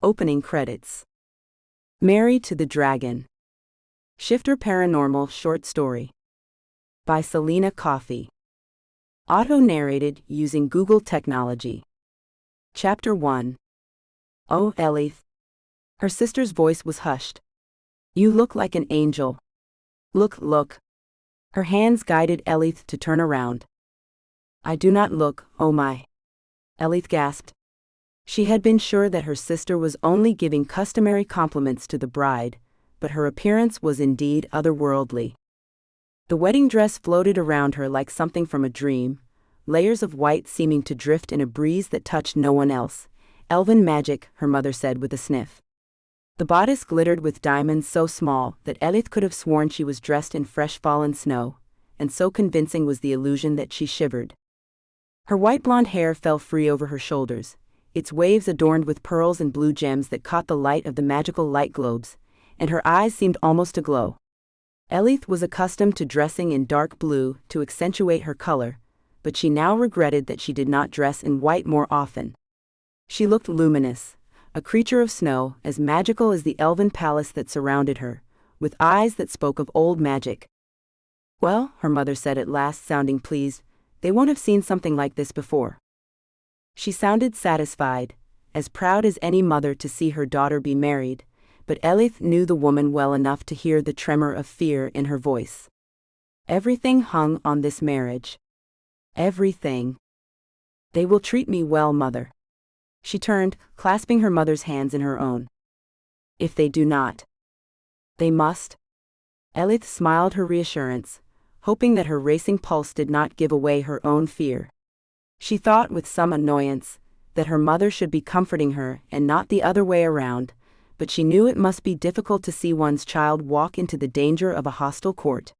Opening credits. Married to the Dragon. Shifter Paranormal Short Story. By Selena Coffey. Auto-narrated using Google technology. Chapter 1. Oh, Ellieth. Her sister's voice was hushed. You look like an angel. Look. Her hands guided Ellieth to turn around. I do not look, oh my. Ellieth gasped. She had been sure that her sister was only giving customary compliments to the bride, but her appearance was indeed otherworldly. The wedding dress floated around her like something from a dream, layers of white seeming to drift in a breeze that touched no one else. Elven magic, her mother said with a sniff. The bodice glittered with diamonds so small that Ellieth could have sworn she was dressed in fresh fallen snow, and so convincing was the illusion that she shivered. Her white blonde hair fell free over her shoulders, its waves adorned with pearls and blue gems that caught the light of the magical light globes, and her eyes seemed almost to glow. Ellieth was accustomed to dressing in dark blue to accentuate her color, but she now regretted that she did not dress in white more often. She looked luminous, a creature of snow, as magical as the elven palace that surrounded her, with eyes that spoke of old magic. Well, her mother said at last, sounding pleased, they won't have seen something like this before. She sounded satisfied, as proud as any mother to see her daughter be married, but Ellieth knew the woman well enough to hear the tremor of fear in her voice. Everything hung on this marriage. Everything. They will treat me well, mother. She turned, clasping her mother's hands in her own. If they do not. They must. Ellieth smiled her reassurance, hoping that her racing pulse did not give away her own fear. She thought with some annoyance that her mother should be comforting her and not the other way around, but she knew it must be difficult to see one's child walk into the danger of a hostile court.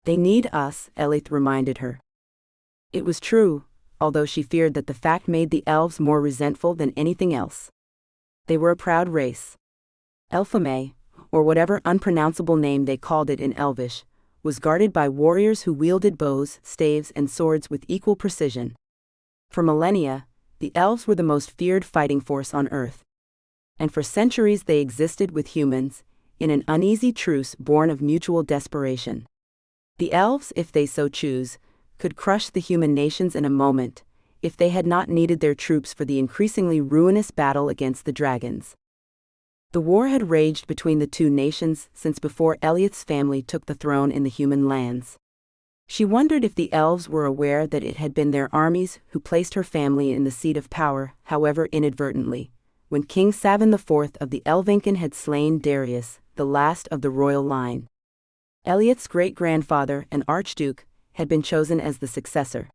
They need us, Ellieth reminded her. It was true, although she feared that the fact made the elves more resentful than anything else. They were a proud race. Elfhame, or whatever unpronounceable name they called it in Elvish, was guarded by warriors who wielded bows, staves, and swords with equal precision. For millennia, the elves were the most feared fighting force on Earth. And for centuries they existed with humans, in an uneasy truce born of mutual desperation. The elves, if they so choose, could crush the human nations in a moment, if they had not needed their troops for the increasingly ruinous battle against the dragons. The war had raged between the two nations since before Ellieth's family took the throne in the human lands. She wondered if the elves were aware that it had been their armies who placed her family in the seat of power, however inadvertently, when King Savin IV of the Elvenkin had slain Darius, the last of the royal line. Ellieth's great-grandfather, an archduke, had been chosen as the successor.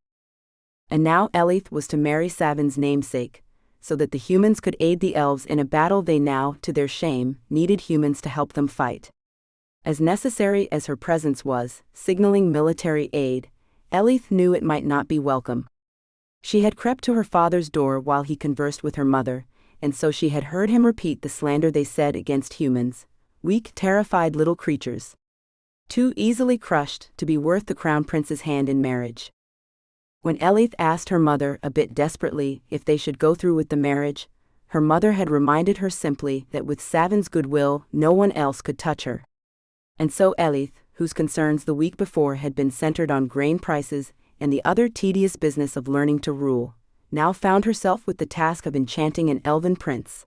And now Ellieth was to marry Savin's namesake, so that the humans could aid the elves in a battle they now, to their shame, needed humans to help them fight. As necessary as her presence was, signaling military aid, Ellieth knew it might not be welcome. She had crept to her father's door while he conversed with her mother, and so she had heard him repeat the slander they said against humans, weak, terrified little creatures. Too easily crushed to be worth the crown prince's hand in marriage. When Ellieth asked her mother, a bit desperately, if they should go through with the marriage, her mother had reminded her simply that with Savin's goodwill no one else could touch her. And so Ellieth, whose concerns the week before had been centered on grain prices and the other tedious business of learning to rule, now found herself with the task of enchanting an elven prince.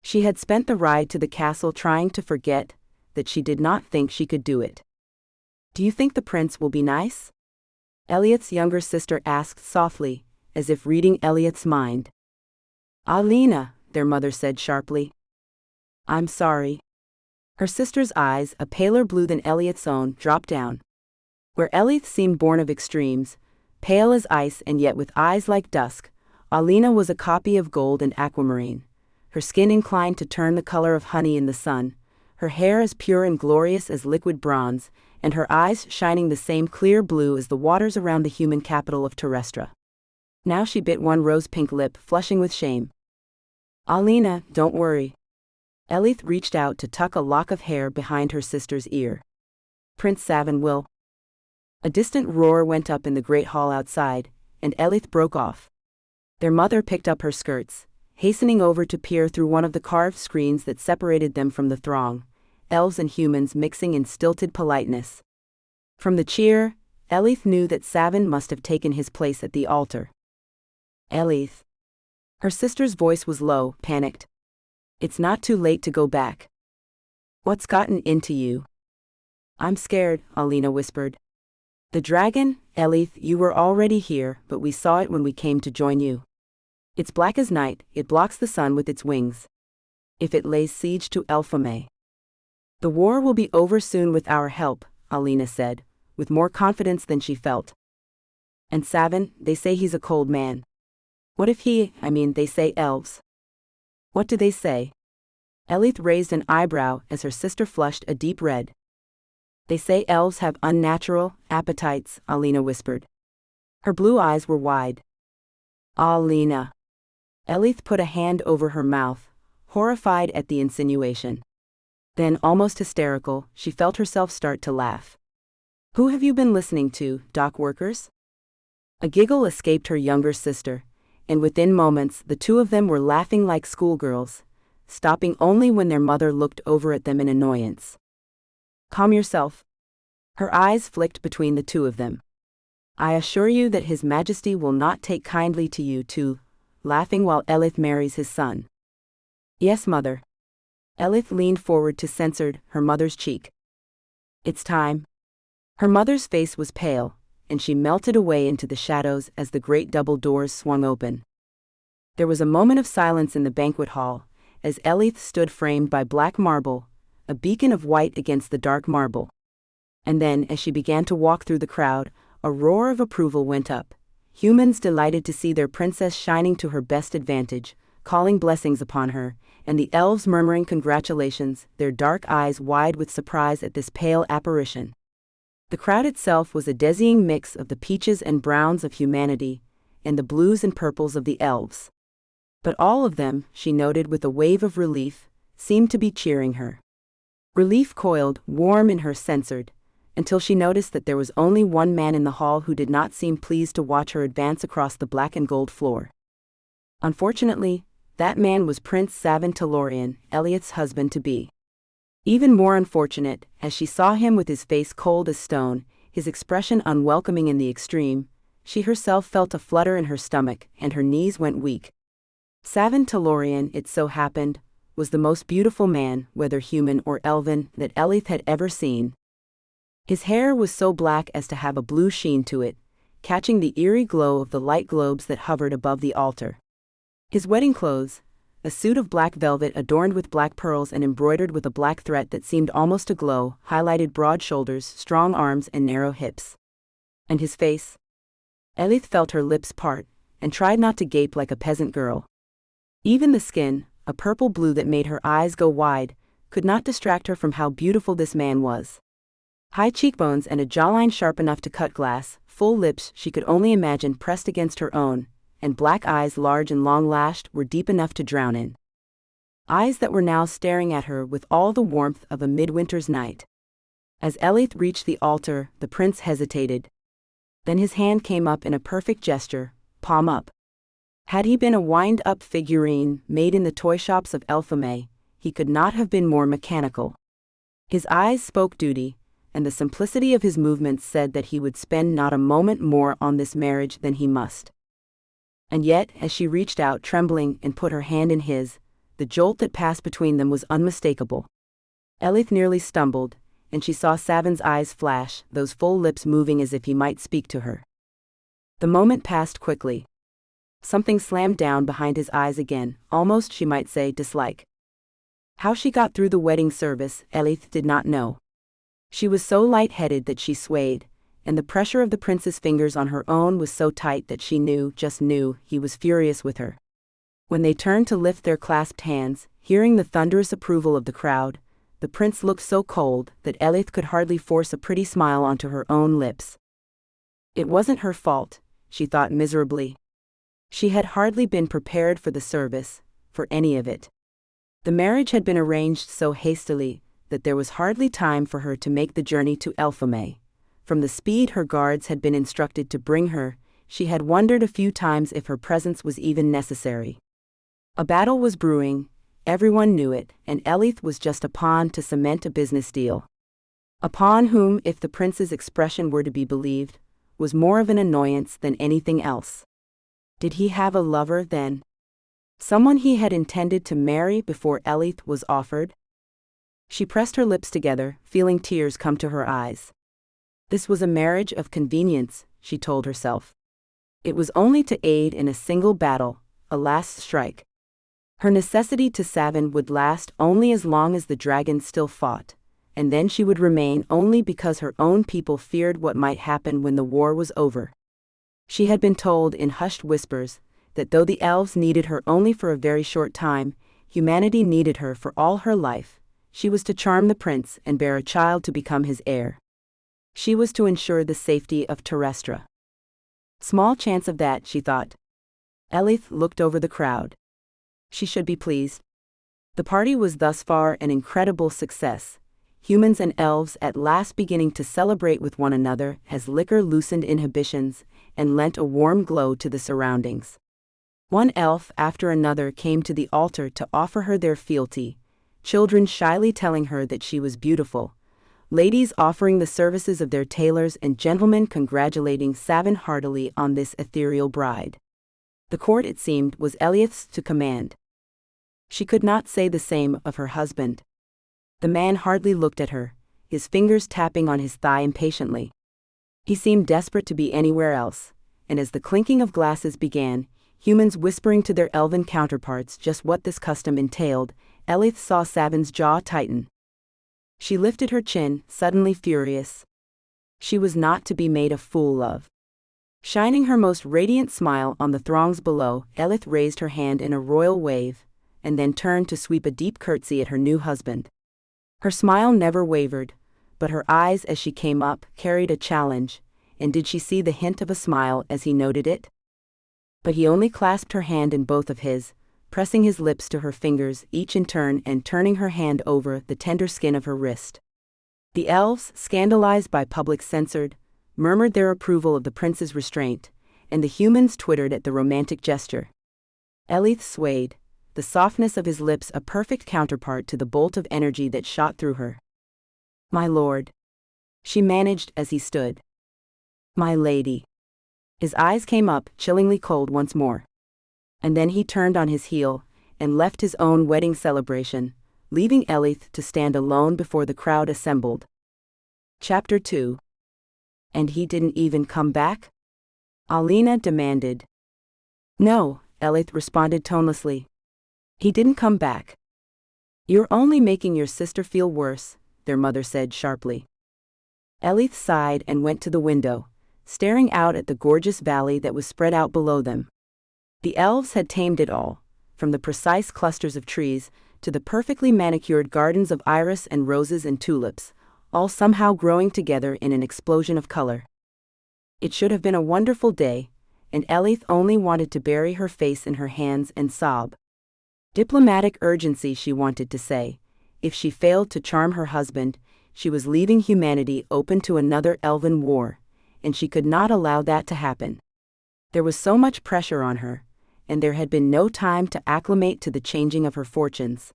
She had spent the ride to the castle trying to forget that she did not think she could do it. Do you think the prince will be nice? Ellieth's younger sister asked softly, as if reading Ellieth's mind. Alina, their mother said sharply. I'm sorry. Her sister's eyes, a paler blue than Ellieth's own, dropped down. Where Ellieth seemed born of extremes, pale as ice and yet with eyes like dusk, Alina was a copy of gold and aquamarine, her skin inclined to turn the color of honey in the sun, her hair as pure and glorious as liquid bronze, and her eyes shining the same clear blue as the waters around the human capital of Terrestra. Now she bit one rose-pink lip, flushing with shame. Alina, don't worry. Ellieth reached out to tuck a lock of hair behind her sister's ear. Prince Savin will. A distant roar went up in the great hall outside, and Ellieth broke off. Their mother picked up her skirts, hastening over to peer through one of the carved screens that separated them from the throng, elves and humans mixing in stilted politeness. From the cheer, Ellieth knew that Savin must have taken his place at the altar. Ellieth. Her sister's voice was low, panicked. It's not too late to go back. What's gotten into you? I'm scared, Alina whispered. The dragon, Ellieth, you were already here, but we saw it when we came to join you. It's black as night, it blocks the sun with its wings. If it lays siege to Elfhame. The war will be over soon with our help, Alina said, with more confidence than she felt. And Savin, they say he's a cold man. What if they say elves. What do they say? Ellieth raised an eyebrow as her sister flushed a deep red. They say elves have unnatural appetites, Alina whispered. Her blue eyes were wide. Alina. Ellieth put a hand over her mouth, horrified at the insinuation. Then, almost hysterical, she felt herself start to laugh. Who have you been listening to, dock workers? A giggle escaped her younger sister, and within moments the two of them were laughing like schoolgirls, stopping only when their mother looked over at them in annoyance. Calm yourself. Her eyes flicked between the two of them. I assure you that His Majesty will not take kindly to you two, laughing while Ellieth marries his son. Yes, mother. Ellieth leaned forward to censor her mother's cheek. It's time. Her mother's face was pale, and she melted away into the shadows as the great double doors swung open. There was a moment of silence in the banquet hall, as Ellieth stood framed by black marble, a beacon of white against the dark marble. And then, as she began to walk through the crowd, a roar of approval went up. Humans delighted to see their princess shining to her best advantage, calling blessings upon her, and the elves murmuring congratulations, their dark eyes wide with surprise at this pale apparition. The crowd itself was a dizzying mix of the peaches and browns of humanity, and the blues and purples of the elves. But all of them, she noted with a wave of relief, seemed to be cheering her. Relief coiled, warm in her censored, until she noticed that there was only one man in the hall who did not seem pleased to watch her advance across the black and gold floor. Unfortunately, that man was Prince Savin of Elfhame, Ellieth's husband-to-be. Even more unfortunate, as she saw him with his face cold as stone, his expression unwelcoming in the extreme, she herself felt a flutter in her stomach and her knees went weak. Savin of Elfhame, it so happened, was the most beautiful man, whether human or elven, that Ellieth had ever seen. His hair was so black as to have a blue sheen to it, catching the eerie glow of the light globes that hovered above the altar. His wedding clothes, a suit of black velvet adorned with black pearls and embroidered with a black thread that seemed almost to glow, highlighted broad shoulders, strong arms and narrow hips. And his face? Ellieth felt her lips part, and tried not to gape like a peasant girl. Even the skin, a purple blue that made her eyes go wide, could not distract her from how beautiful this man was. High cheekbones and a jawline sharp enough to cut glass, full lips she could only imagine pressed against her own, and black eyes large and long-lashed were deep enough to drown in. Eyes that were now staring at her with all the warmth of a midwinter's night. As Ellieth reached the altar, the prince hesitated. Then his hand came up in a perfect gesture, palm up. Had he been a wind-up figurine made in the toy shops of Elfhame, he could not have been more mechanical. His eyes spoke duty, and the simplicity of his movements said that he would spend not a moment more on this marriage than he must. And yet, as she reached out trembling and put her hand in his, the jolt that passed between them was unmistakable. Ellieth nearly stumbled, and she saw Savin's eyes flash, those full lips moving as if he might speak to her. The moment passed quickly. Something slammed down behind his eyes again, almost, she might say, dislike. How she got through the wedding service, Ellieth did not know. She was so light-headed that she swayed, and the pressure of the prince's fingers on her own was so tight that she just knew, he was furious with her. When they turned to lift their clasped hands, hearing the thunderous approval of the crowd, the prince looked so cold that Ellieth could hardly force a pretty smile onto her own lips. It wasn't her fault, she thought miserably. She had hardly been prepared for the service, for any of it. The marriage had been arranged so hastily that there was hardly time for her to make the journey to Elfhame. From the speed her guards had been instructed to bring her, she had wondered a few times if her presence was even necessary. A battle was brewing, everyone knew it, and Ellieth was just a pawn to cement a business deal. A pawn whom, if the prince's expression were to be believed, was more of an annoyance than anything else. Did he have a lover, then? Someone he had intended to marry before Ellieth was offered? She pressed her lips together, feeling tears come to her eyes. This was a marriage of convenience, she told herself. It was only to aid in a single battle, a last strike. Her necessity to Savin would last only as long as the dragon still fought, and then she would remain only because her own people feared what might happen when the war was over. She had been told in hushed whispers that though the elves needed her only for a very short time, humanity needed her for all her life. She was to charm the prince and bear a child to become his heir. She was to ensure the safety of Terrestra. Small chance of that, she thought. Ellieth looked over the crowd. She should be pleased. The party was thus far an incredible success, humans and elves at last beginning to celebrate with one another as liquor loosened inhibitions and lent a warm glow to the surroundings. One elf after another came to the altar to offer her their fealty, children shyly telling her that she was beautiful, ladies offering the services of their tailors and gentlemen congratulating Savin heartily on this ethereal bride. The court, it seemed, was Ellieth's to command. She could not say the same of her husband. The man hardly looked at her, his fingers tapping on his thigh impatiently. He seemed desperate to be anywhere else, and as the clinking of glasses began, humans whispering to their elven counterparts just what this custom entailed, Ellieth saw Savin's jaw tighten. She lifted her chin, suddenly furious. She was not to be made a fool of. Shining her most radiant smile on the throngs below, Ellieth raised her hand in a royal wave, and then turned to sweep a deep curtsy at her new husband. Her smile never wavered, but her eyes as she came up carried a challenge, and did she see the hint of a smile as he noted it? But he only clasped her hand in both of his, pressing his lips to her fingers each in turn and turning her hand over the tender skin of her wrist. The elves, scandalized by public censure, murmured their approval of the prince's restraint, and the humans twittered at the romantic gesture. Ellieth swayed, the softness of his lips a perfect counterpart to the bolt of energy that shot through her. "My lord," she managed as he stood. "My lady." His eyes came up, chillingly cold once more. And then he turned on his heel, and left his own wedding celebration, leaving Ellieth to stand alone before the crowd assembled. Chapter 2. "And he didn't even come back?" Alina demanded. "No," Ellieth responded tonelessly. "He didn't come back." "You're only making your sister feel worse," their mother said sharply. Ellieth sighed and went to the window, staring out at the gorgeous valley that was spread out below them. The elves had tamed it all, from the precise clusters of trees to the perfectly manicured gardens of iris and roses and tulips, all somehow growing together in an explosion of color. It should have been a wonderful day, and Ellieth only wanted to bury her face in her hands and sob. Diplomatic urgency, she wanted to say. If she failed to charm her husband, she was leaving humanity open to another elven war, and she could not allow that to happen. There was so much pressure on her, and there had been no time to acclimate to the changing of her fortunes.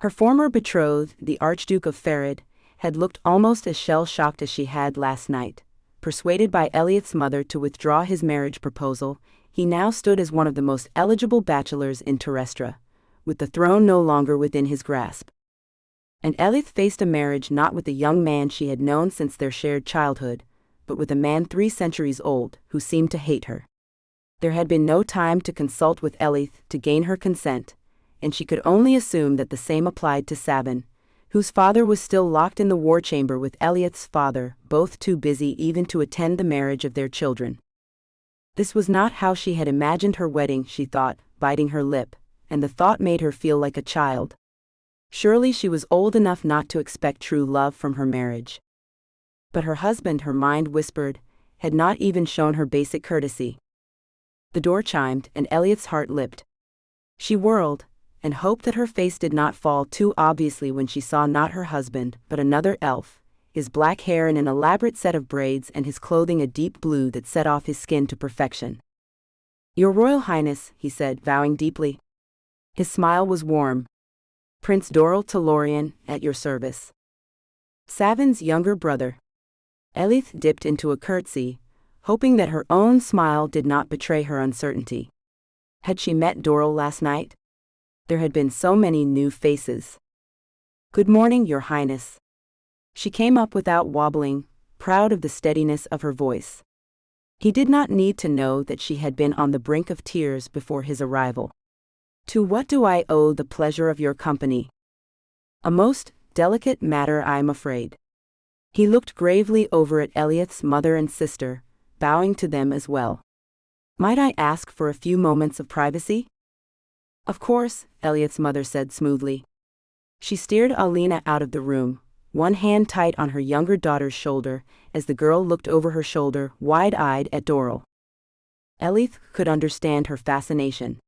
Her former betrothed, the Archduke of Farid, had looked almost as shell-shocked as she had last night. Persuaded by Ellieth's mother to withdraw his marriage proposal, he now stood as one of the most eligible bachelors in Terrestra, with the throne no longer within his grasp. And Ellieth faced a marriage not with the young man she had known since their shared childhood, but with a man 3 centuries old, who seemed to hate her. There had been no time to consult with Ellieth to gain her consent, and she could only assume that the same applied to Savin, whose father was still locked in the war chamber with Ellieth's father, both too busy even to attend the marriage of their children. This was not how she had imagined her wedding, she thought, biting her lip, and the thought made her feel like a child. Surely she was old enough not to expect true love from her marriage. But her husband, her mind whispered, had not even shown her basic courtesy. The door chimed, and Ellieth's heart leapt. She whirled, and hoped that her face did not fall too obviously when she saw not her husband, but another elf, his black hair in an elaborate set of braids and his clothing a deep blue that set off his skin to perfection. "Your Royal Highness," he said, bowing deeply. His smile was warm. Prince Doril Tellurian, at your service. Savin's younger brother. Ellieth dipped into a curtsy, hoping that her own smile did not betray her uncertainty. Had she met Doril last night? There had been so many new faces. Good morning, Your Highness. She came up without wobbling, proud of the steadiness of her voice. He did not need to know that she had been on the brink of tears before his arrival. To what do I owe the pleasure of your company? A most delicate matter, I am afraid. He looked gravely over at Ellieth's mother and sister, bowing to them as well. Might I ask for a few moments of privacy? Of course, Ellieth's mother said smoothly. She steered Alina out of the room, one hand tight on her younger daughter's shoulder, as the girl looked over her shoulder, wide-eyed at Doril. Ellieth could understand her fascination.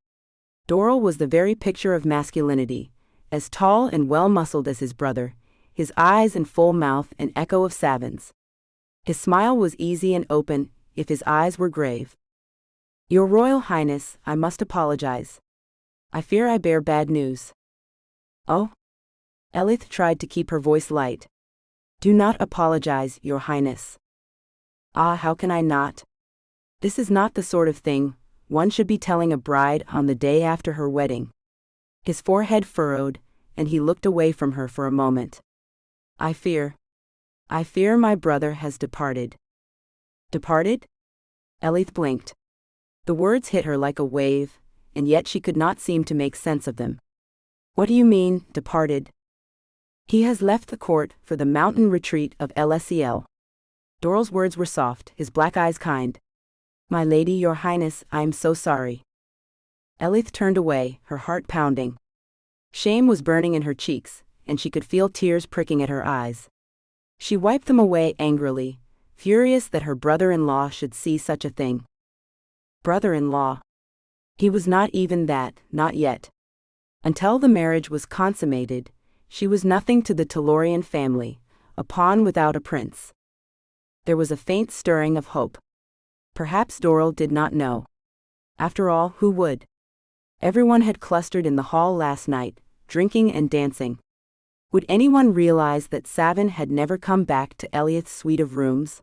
Doril was the very picture of masculinity, as tall and well-muscled as his brother, his eyes and full mouth an echo of Savin's. His smile was easy and open, if his eyes were grave. Your Royal Highness, I must apologize. I fear I bear bad news. Oh? Ellieth tried to keep her voice light. Do not apologize, Your Highness. Ah, how can I not? This is not the sort of thing one should be telling a bride on the day after her wedding. His forehead furrowed, and he looked away from her for a moment. I fear my brother has departed. Departed? Ellieth blinked. The words hit her like a wave, and yet she could not seem to make sense of them. What do you mean, departed? He has left the court for the mountain retreat of Elsiel. Doril's words were soft, his black eyes kind. My lady, Your Highness, I am so sorry. Ellieth turned away, her heart pounding. Shame was burning in her cheeks, and she could feel tears pricking at her eyes. She wiped them away angrily, furious that her brother-in-law should see such a thing. Brother-in-law. He was not even that, not yet. Until the marriage was consummated, she was nothing to the Tellurian family, a pawn without a prince. There was a faint stirring of hope. Perhaps Doril did not know. After all, who would? Everyone had clustered in the hall last night, drinking and dancing. Would anyone realize that Savin had never come back to Ellieth's suite of rooms?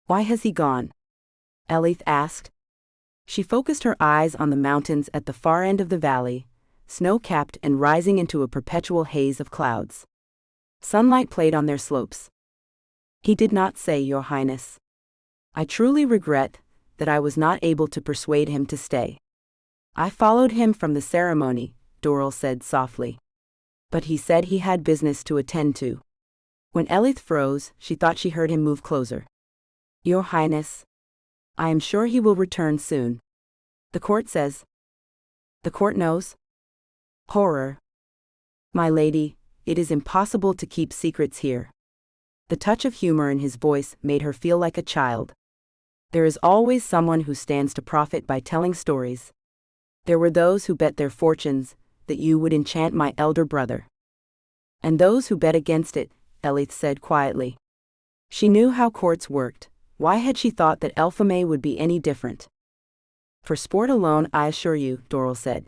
Why has he gone? Ellieth asked. She focused her eyes on the mountains at the far end of the valley, snow-capped and rising into a perpetual haze of clouds. Sunlight played on their slopes. He did not say, Your Highness. I truly regret that I was not able to persuade him to stay. I followed him from the ceremony, Doril said softly. But he said he had business to attend to. When Ellieth froze, she thought she heard him move closer. Your Highness. I am sure he will return soon. The court says. The court knows? Horror. My lady, it is impossible to keep secrets here. The touch of humor in his voice made her feel like a child. There is always someone who stands to profit by telling stories. There were those who bet their fortunes that you would enchant my elder brother. And those who bet against it, Ellieth said quietly. She knew how courts worked. Why had she thought that Elfhame would be any different? For sport alone, I assure you, Doril said.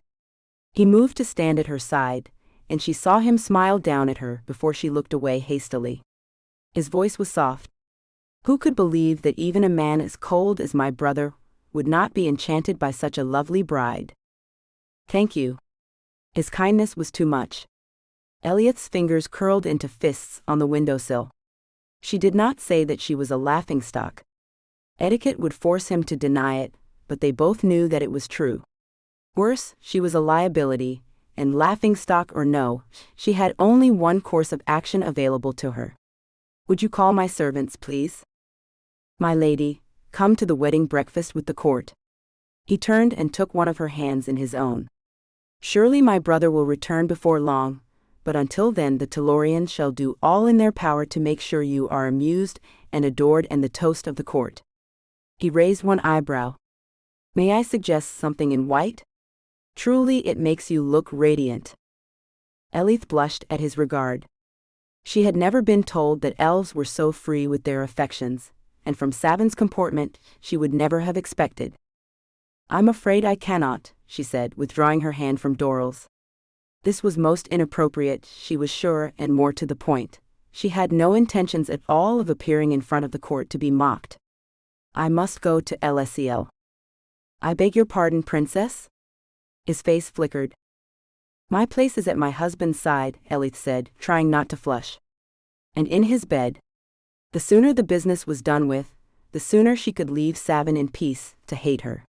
He moved to stand at her side, and she saw him smile down at her before she looked away hastily. His voice was soft. Who could believe that even a man as cold as my brother would not be enchanted by such a lovely bride? Thank you. His kindness was too much. Ellieth's fingers curled into fists on the windowsill. She did not say that she was a laughingstock. Etiquette would force him to deny it, but they both knew that it was true. Worse, she was a liability, and laughingstock or no, she had only one course of action available to her. Would you call my servants, please? My lady, come to the wedding breakfast with the court. He turned and took one of her hands in his own. Surely my brother will return before long, but until then the Tellurians shall do all in their power to make sure you are amused and adored and the toast of the court. He raised one eyebrow. May I suggest something in white? Truly it makes you look radiant. Ellieth blushed at his regard. She had never been told that elves were so free with their affections, and from Savin's comportment she would never have expected. I'm afraid I cannot, she said, withdrawing her hand from Doral's. This was most inappropriate, she was sure, and more to the point. She had no intentions at all of appearing in front of the court to be mocked. I must go to Ellieth. I beg your pardon, princess? His face flickered. My place is at my husband's side, Ellieth said, trying not to flush. And in his bed. The sooner the business was done with, the sooner she could leave Savin in peace to hate her.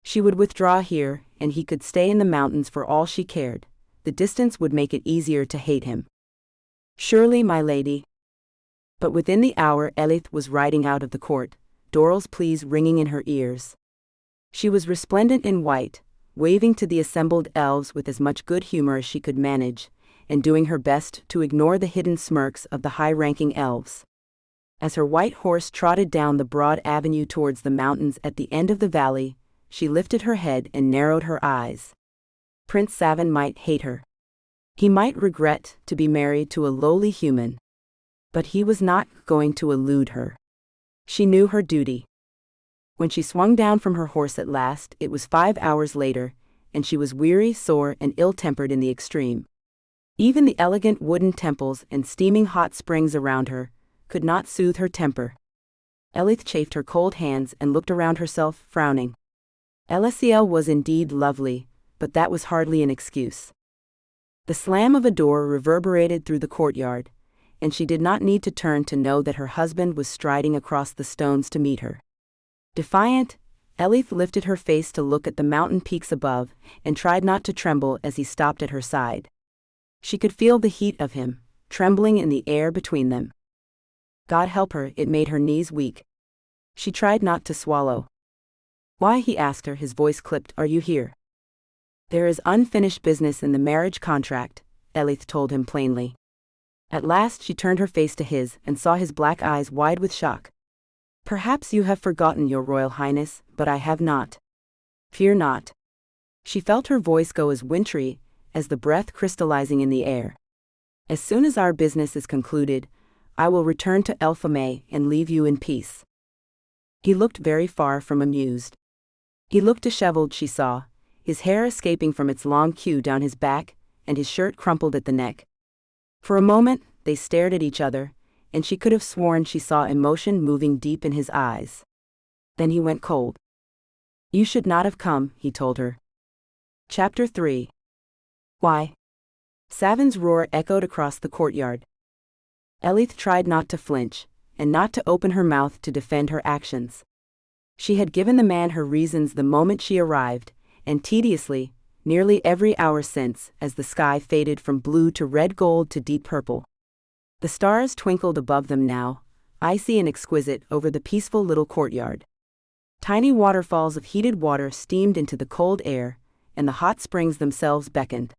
She would withdraw here, and he could stay in the mountains for all she cared. The distance would make it easier to hate him. Surely, my lady. But within the hour Ellieth was riding out of the court, Doral's pleas ringing in her ears. She was resplendent in white, waving to the assembled elves with as much good humor as she could manage, and doing her best to ignore the hidden smirks of the high-ranking elves. As her white horse trotted down the broad avenue towards the mountains at the end of the valley, she lifted her head and narrowed her eyes. Prince Savin might hate her. He might regret to be married to a lowly human. But he was not going to elude her. She knew her duty. When she swung down from her horse at last, it was 5 hours later, and she was weary, sore, and ill-tempered in the extreme. Even the elegant wooden temples and steaming hot springs around her could not soothe her temper. Ellieth chafed her cold hands and looked around herself, frowning. Ellieth was indeed lovely, but that was hardly an excuse. The slam of a door reverberated through the courtyard, and she did not need to turn to know that her husband was striding across the stones to meet her. Defiant, Ellieth lifted her face to look at the mountain peaks above, and tried not to tremble as he stopped at her side. She could feel the heat of him, trembling in the air between them. God help her, it made her knees weak. She tried not to swallow. Why, he asked her, his voice clipped, are you here? There is unfinished business in the marriage contract, Ellieth told him plainly. At last she turned her face to his and saw his black eyes wide with shock. Perhaps you have forgotten, your royal highness, but I have not. Fear not. She felt her voice go as wintry as the breath crystallizing in the air. As soon as our business is concluded, I will return to Elfhame and leave you in peace. He looked very far from amused. He looked disheveled, she saw, his hair escaping from its long queue down his back, and his shirt crumpled at the neck. For a moment, they stared at each other, and she could have sworn she saw emotion moving deep in his eyes. Then he went cold. You should not have come, he told her. Chapter 3. Why? Savin's roar echoed across the courtyard. Ellieth tried not to flinch, and not to open her mouth to defend her actions. She had given the man her reasons the moment she arrived, and tediously, nearly every hour since, as the sky faded from blue to red gold to deep purple. The stars twinkled above them now, icy and exquisite over the peaceful little courtyard. Tiny waterfalls of heated water steamed into the cold air, and the hot springs themselves beckoned.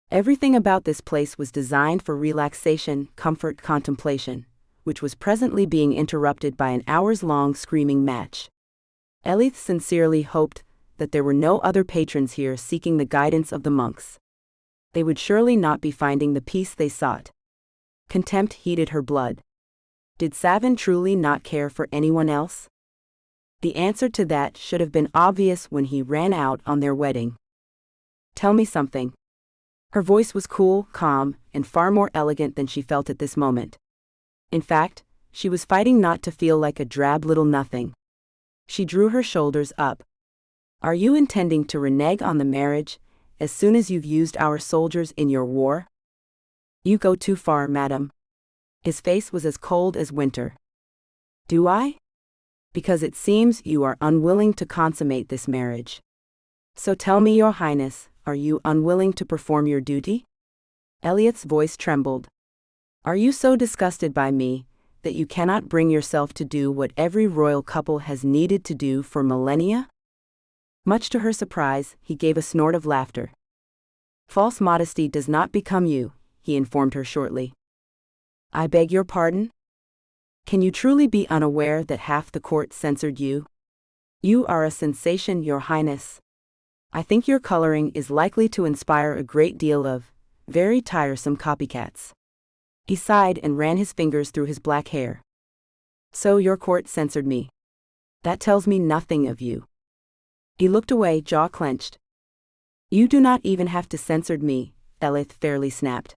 Everything about this place was designed for relaxation, comfort, contemplation, which was presently being interrupted by an hours-long screaming match. Ellieth sincerely hoped that there were no other patrons here seeking the guidance of the monks. They would surely not be finding the peace they sought. Contempt heated her blood. Did Savin truly not care for anyone else? The answer to that should have been obvious when he ran out on their wedding. Tell me something. Her voice was cool, calm, and far more elegant than she felt at this moment. In fact, she was fighting not to feel like a drab little nothing. She drew her shoulders up. Are you intending to renege on the marriage, as soon as you've used our soldiers in your war? You go too far, madam. His face was as cold as winter. Do I? Because it seems you are unwilling to consummate this marriage. So tell me, your highness, are you unwilling to perform your duty? Ellieth's voice trembled. Are you so disgusted by me that you cannot bring yourself to do what every royal couple has needed to do for millennia? Much to her surprise, he gave a snort of laughter. False modesty does not become you, he informed her shortly. I beg your pardon? Can you truly be unaware that half the court censored you? You are a sensation, your highness. I think your coloring is likely to inspire a great deal of very tiresome copycats. He sighed and ran his fingers through his black hair. So your court censored me. That tells me nothing of you. He looked away, jaw clenched. You do not even have to censor me, Ellieth fairly snapped.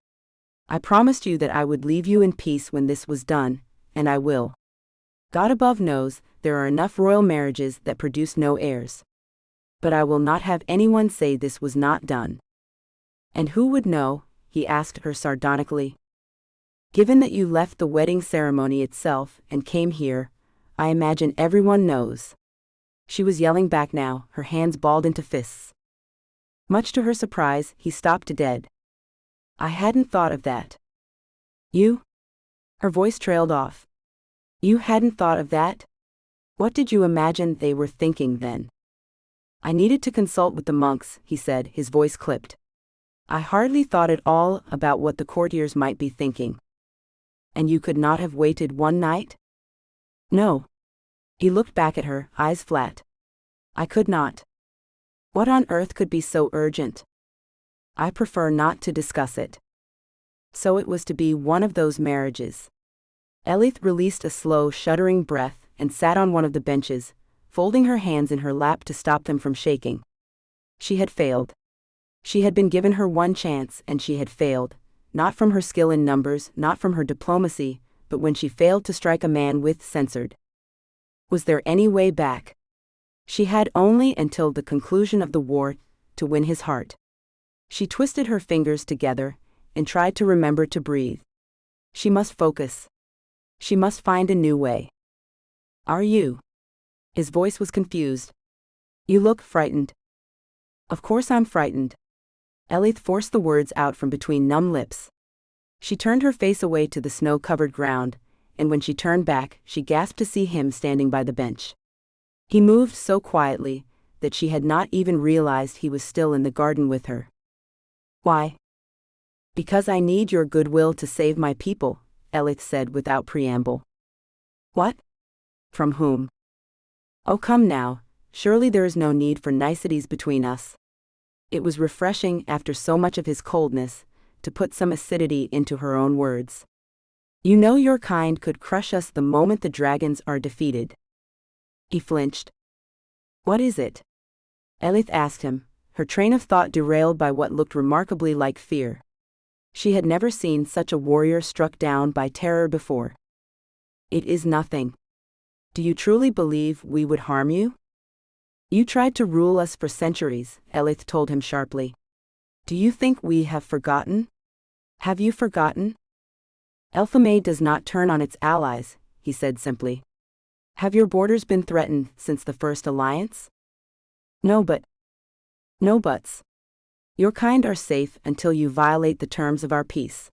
I promised you that I would leave you in peace when this was done, and I will. God above knows, there are enough royal marriages that produce no heirs. But I will not have anyone say this was not done. And who would know? He asked her sardonically. Given that you left the wedding ceremony itself and came here, I imagine everyone knows. She was yelling back now, her hands balled into fists. Much to her surprise, he stopped dead. I hadn't thought of that. You? Her voice trailed off. You hadn't thought of that? What did you imagine they were thinking then? I needed to consult with the monks, he said, his voice clipped. I hardly thought at all about what the courtiers might be thinking. And you could not have waited one night? No. He looked back at her, eyes flat. I could not. What on earth could be so urgent? I prefer not to discuss it. So it was to be one of those marriages. Ellieth released a slow, shuddering breath and sat on one of the benches, folding her hands in her lap to stop them from shaking. She had failed. She had been given her one chance and she had failed, not from her skill in numbers, not from her diplomacy, but when she failed to strike a man with censored. Was there any way back? She had only until the conclusion of the war to win his heart. She twisted her fingers together and tried to remember to breathe. She must focus. She must find a new way. Are you? His voice was confused. You look frightened. Of course I'm frightened. Ellieth forced the words out from between numb lips. She turned her face away to the snow-covered ground, and when she turned back, she gasped to see him standing by the bench. He moved so quietly that she had not even realized he was still in the garden with her. Why? Because I need your goodwill to save my people, Ellieth said without preamble. What? From whom? Oh, come now, surely there is no need for niceties between us. It was refreshing after so much of his coldness, to put some acidity into her own words. You know your kind could crush us the moment the dragons are defeated. He flinched. What is it? Ellieth asked him, her train of thought derailed by what looked remarkably like fear. She had never seen such a warrior struck down by terror before. It is nothing. Do you truly believe we would harm you? You tried to rule us for centuries, Ellieth told him sharply. Do you think we have forgotten? Have you forgotten? Elfhame does not turn on its allies, he said simply. Have your borders been threatened since the first alliance? No buts. Your kind are safe until you violate the terms of our peace.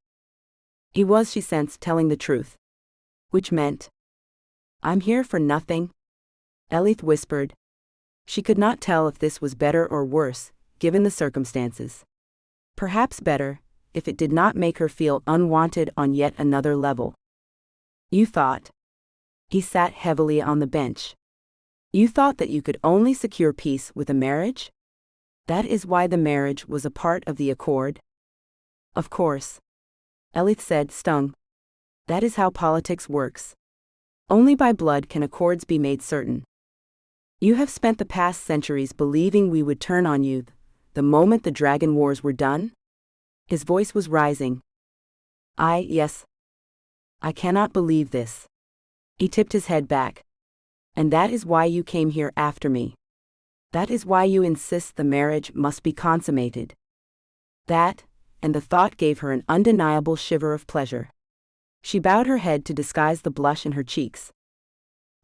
He was, she sensed, telling the truth. Which meant, I'm here for nothing, Ellieth whispered. She could not tell if this was better or worse, given the circumstances. Perhaps better, if it did not make her feel unwanted on yet another level. You thought. He sat heavily on the bench. You thought that you could only secure peace with a marriage? That is why the marriage was a part of the accord? Of course. Ellieth said, stung. That is how politics works. Only by blood can accords be made certain. You have spent the past centuries believing we would turn on you the moment the dragon wars were done? His voice was rising. Yes. I cannot believe this. He tipped his head back. And that is why you came here after me. That is why you insist the marriage must be consummated. That, and the thought gave her an undeniable shiver of pleasure. She bowed her head to disguise the blush in her cheeks.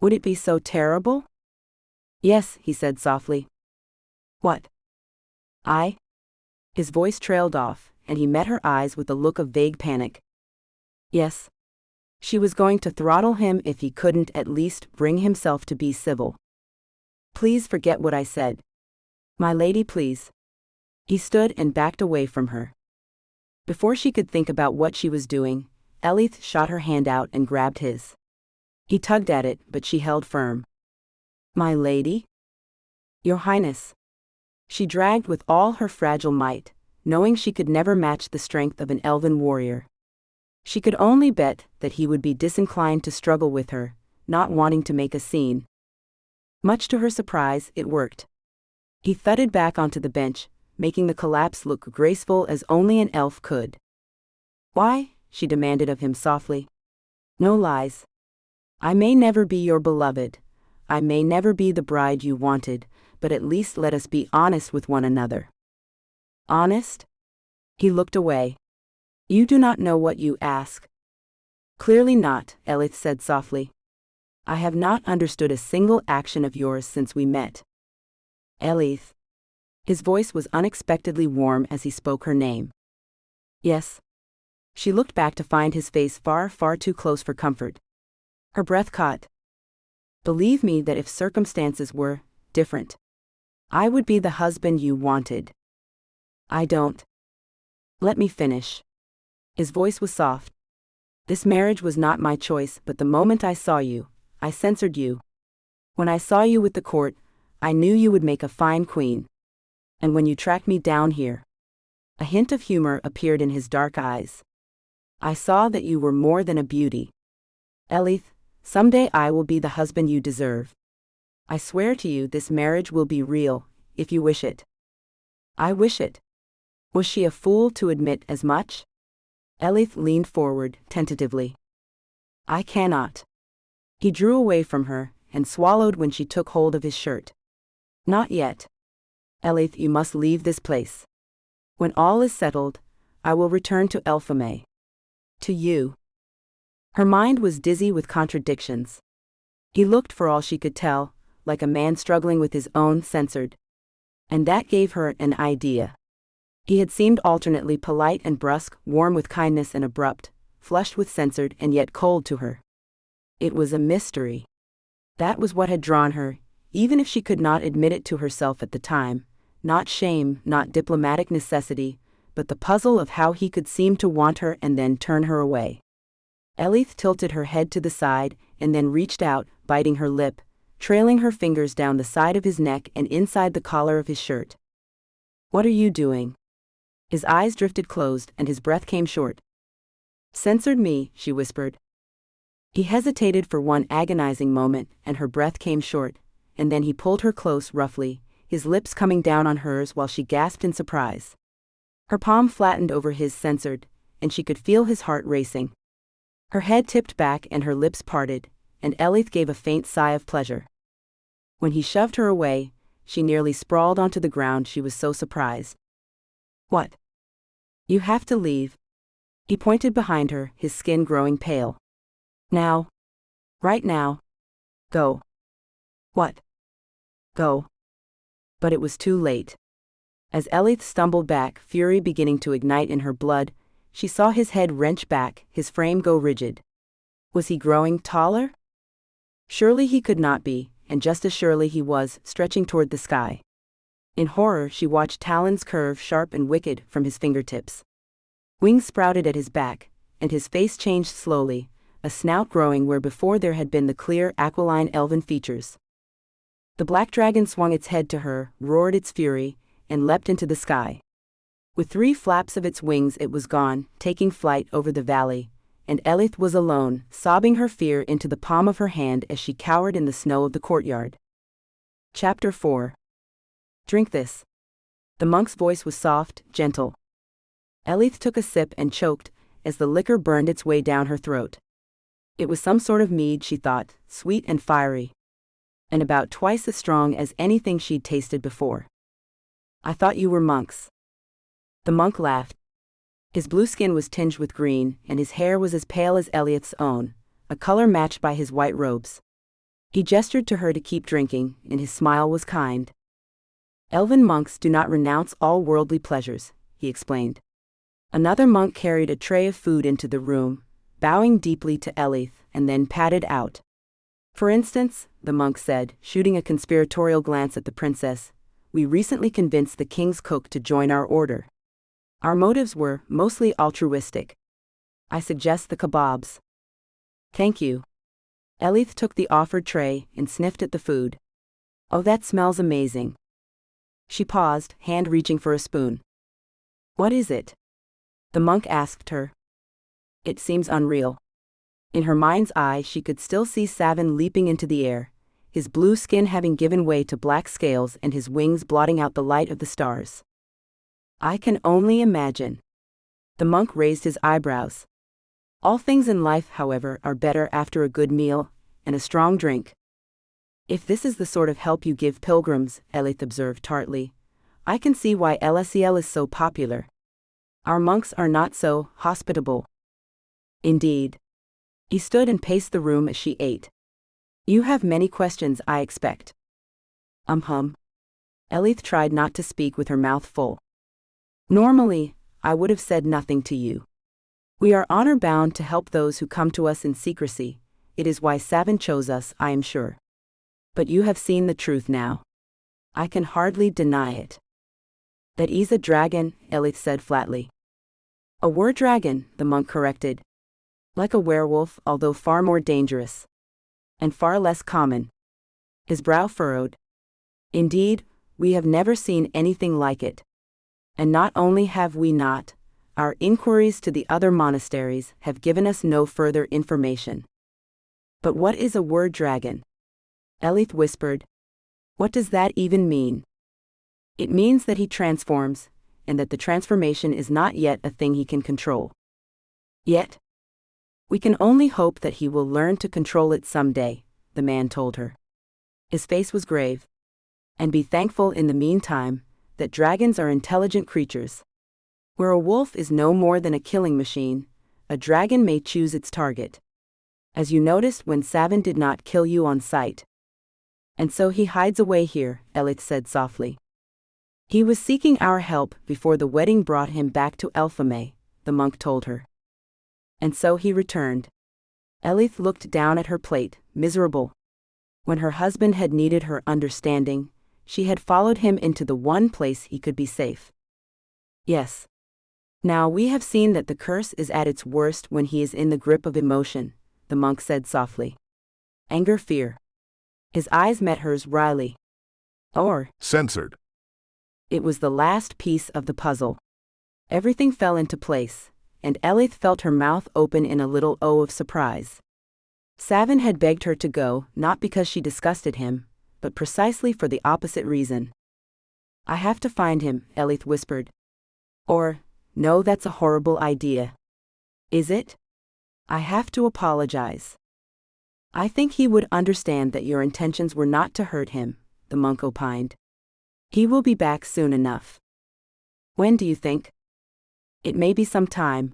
Would it be so terrible? Yes, he said softly. What? His voice trailed off, and he met her eyes with a look of vague panic. Yes. She was going to throttle him if he couldn't at least bring himself to be civil. Please forget what I said. My lady, please. He stood and backed away from her. Before she could think about what she was doing, Ellieth shot her hand out and grabbed his. He tugged at it, but she held firm. My lady? Your Highness. She dragged with all her fragile might, knowing she could never match the strength of an elven warrior. She could only bet that he would be disinclined to struggle with her, not wanting to make a scene. Much to her surprise, it worked. He thudded back onto the bench, making the collapse look graceful as only an elf could. "Why?" she demanded of him softly. "No lies. I may never be your beloved. I may never be the bride you wanted, but at least let us be honest with one another." "Honest?" He looked away. "You do not know what you ask." "Clearly not," Ellieth said softly. "I have not understood a single action of yours since we met." "Ellieth." His voice was unexpectedly warm as he spoke her name. "Yes." She looked back to find his face far, far too close for comfort. Her breath caught. "Believe me that if circumstances were different, I would be the husband you wanted." "I don't." "Let me finish." His voice was soft. "This marriage was not my choice, but the moment I saw you, I censored you. When I saw you with the court, I knew you would make a fine queen. And when you tracked me down here," a hint of humor appeared in his dark eyes, "I saw that you were more than a beauty. Ellieth, someday I will be the husband you deserve. I swear to you this marriage will be real, if you wish it." "I wish it." Was she a fool to admit as much? Ellieth leaned forward, tentatively. "I cannot." He drew away from her, and swallowed when she took hold of his shirt. "Not yet. Ellieth, you must leave this place. When all is settled, I will return to Elfhame. To you." Her mind was dizzy with contradictions. He looked, for all she could tell, like a man struggling with his own censored. And that gave her an idea. He had seemed alternately polite and brusque, warm with kindness and abrupt, flushed with censored and yet cold to her. It was a mystery. That was what had drawn her, even if she could not admit it to herself at the time. Not shame, not diplomatic necessity, but the puzzle of how he could seem to want her and then turn her away. Ellieth tilted her head to the side and then reached out, biting her lip, trailing her fingers down the side of his neck and inside the collar of his shirt. "What are you doing?" His eyes drifted closed and his breath came short. "Censored me," she whispered. He hesitated for one agonizing moment and her breath came short, and then he pulled her close roughly, his lips coming down on hers while she gasped in surprise. Her palm flattened over his censored, and she could feel his heart racing. Her head tipped back and her lips parted, and Ellieth gave a faint sigh of pleasure. When he shoved her away, she nearly sprawled onto the ground, she was so surprised. "What?" "You have to leave." He pointed behind her, his skin growing pale. "Now. Right now. Go." "What?" "Go." But it was too late. As Ellieth stumbled back, fury beginning to ignite in her blood, she saw his head wrench back, his frame go rigid. Was he growing taller? Surely he could not be, and just as surely he was, stretching toward the sky. In horror she watched talons curve sharp and wicked from his fingertips. Wings sprouted at his back, and his face changed slowly, a snout growing where before there had been the clear, aquiline elven features. The black dragon swung its head to her, roared its fury, and leapt into the sky. With 3 flaps of its wings it was gone, taking flight over the valley, and Ellieth was alone, sobbing her fear into the palm of her hand as she cowered in the snow of the courtyard. Chapter 4. "Drink this." The monk's voice was soft, gentle. Ellieth took a sip and choked, as the liquor burned its way down her throat. It was some sort of mead, she thought, sweet and fiery, and about twice as strong as anything she'd tasted before. "I thought you were monks." The monk laughed. His blue skin was tinged with green, and his hair was as pale as Ellieth's own, a color matched by his white robes. He gestured to her to keep drinking, and his smile was kind. "Elven monks do not renounce all worldly pleasures," he explained. Another monk carried a tray of food into the room, bowing deeply to Ellieth, and then padded out. "For instance," the monk said, shooting a conspiratorial glance at the princess, "we recently convinced the king's cook to join our order. Our motives were mostly altruistic. I suggest the kebabs." "Thank you." Ellieth took the offered tray and sniffed at the food. "Oh, that smells amazing." She paused, hand reaching for a spoon. "What is it?" the monk asked her. "It seems unreal." In her mind's eye she could still see Savin leaping into the air, his blue skin having given way to black scales and his wings blotting out the light of the stars. I can only imagine. The monk raised his eyebrows. All things in life, however, are better after a good meal and a strong drink. If this is the sort of help you give pilgrims, Ellieth observed tartly, I can see why Ellieth is so popular. Our monks are not so hospitable. Indeed. He stood and paced the room as she ate. You have many questions, I expect. Ellieth tried not to speak with her mouth full. Normally, I would have said nothing to you. We are honor-bound to help those who come to us in secrecy. It is why Savin chose us, I am sure. But you have seen the truth now. I can hardly deny it. That is a dragon, Ellieth said flatly. A were-dragon, the monk corrected. Like a werewolf, although far more dangerous. And far less common. His brow furrowed. Indeed, we have never seen anything like it. And not only have we not, our inquiries to the other monasteries have given us no further information. But what is a were-dragon? Ellieth whispered. What does that even mean? It means that he transforms, and that the transformation is not yet a thing he can control. Yet. We can only hope that he will learn to control it someday, the man told her. His face was grave. And be thankful in the meantime that dragons are intelligent creatures. Where a wolf is no more than a killing machine, a dragon may choose its target. As you noticed when Savin did not kill you on sight. And so he hides away here, Ellieth said softly. He was seeking our help before the wedding brought him back to Elfhame, the monk told her. And so he returned. Ellieth looked down at her plate, miserable. When her husband had needed her understanding, she had followed him into the one place he could be safe. Yes. Now we have seen that the curse is at its worst when he is in the grip of emotion, the monk said softly. Anger, fear. His eyes met hers wryly. Or censored. It was the last piece of the puzzle. Everything fell into place, and Ellieth felt her mouth open in a little O of surprise. Savin had begged her to go, not because she disgusted him, but precisely for the opposite reason. I have to find him, Ellieth whispered. Or, no, that's a horrible idea. Is it? I have to apologize. I think he would understand that your intentions were not to hurt him, the monk opined. He will be back soon enough. When do you think? It may be some time.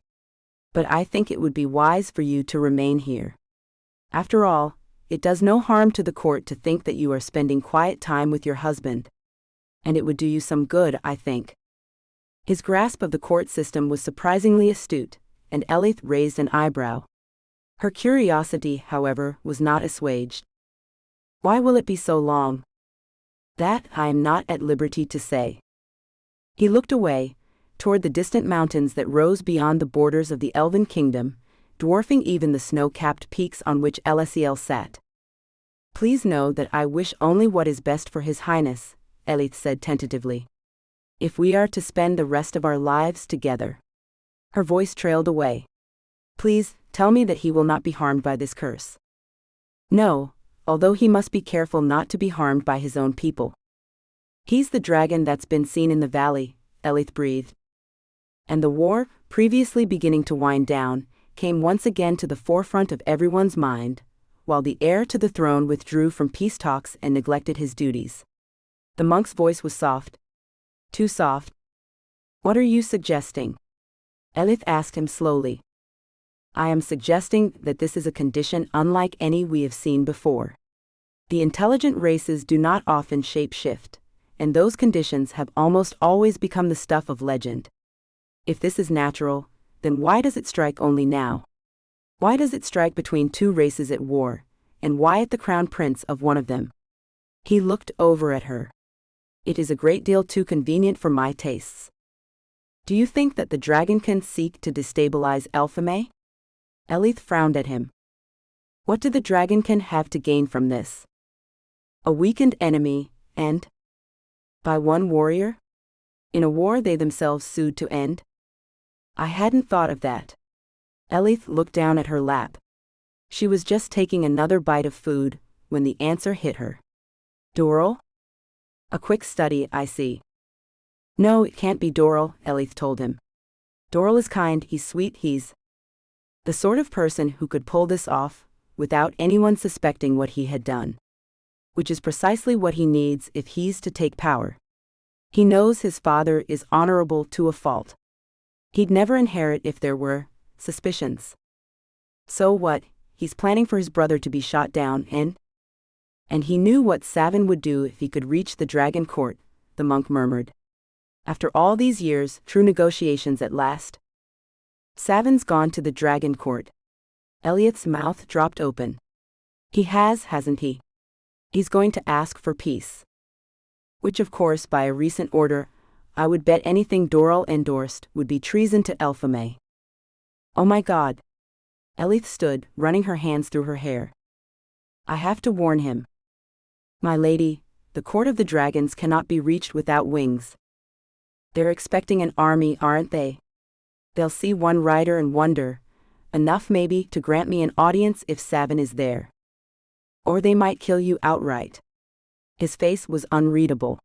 But I think it would be wise for you to remain here. After all, it does no harm to the court to think that you are spending quiet time with your husband. And it would do you some good, I think. His grasp of the court system was surprisingly astute, and Ellieth raised an eyebrow. Her curiosity, however, was not assuaged. Why will it be so long? That I am not at liberty to say. He looked away, toward the distant mountains that rose beyond the borders of the Elven kingdom, dwarfing even the snow-capped peaks on which Ellieth sat. Please know that I wish only what is best for His Highness, Ellieth said tentatively. If we are to spend the rest of our lives together. Her voice trailed away. Please, tell me that he will not be harmed by this curse. No, although he must be careful not to be harmed by his own people. He's the dragon that's been seen in the valley, Ellieth breathed. And the war, previously beginning to wind down, came once again to the forefront of everyone's mind, while the heir to the throne withdrew from peace talks and neglected his duties. The monk's voice was soft. Too soft. What are you suggesting? Ellieth asked him slowly. I am suggesting that this is a condition unlike any we have seen before. The intelligent races do not often shape-shift, and those conditions have almost always become the stuff of legend. If this is natural, then why does it strike only now? Why does it strike between two races at war, and why at the crown prince of one of them? He looked over at her. It is a great deal too convenient for my tastes. Do you think that the dragon can seek to destabilize Elfhame? Ellieth frowned at him. What do the dragonkin have to gain from this? A weakened enemy, and by one warrior? In a war they themselves sued to end? I hadn't thought of that. Ellieth looked down at her lap. She was just taking another bite of food, when the answer hit her. Doral? A quick study, I see. No, it can't be Doral, Ellieth told him. Doral is kind, he's sweet, he's the sort of person who could pull this off, without anyone suspecting what he had done. Which is precisely what he needs if he's to take power. He knows his father is honorable to a fault. He'd never inherit if there were suspicions. So what, he's planning for his brother to be shot down, and he knew what Savin would do if he could reach the dragon court, the monk murmured. After all these years, true negotiations at last. Savin's gone to the dragon court. Ellieth's mouth dropped open. He hasn't he? He's going to ask for peace. Which of course by a recent order, I would bet anything Doral endorsed would be treason to Elfhame. Oh my God. Ellieth stood, running her hands through her hair. I have to warn him. My lady, the court of the dragons cannot be reached without wings. They're expecting an army, aren't they? They'll see one rider and wonder, enough maybe to grant me an audience if Savin is there. Or they might kill you outright. His face was unreadable.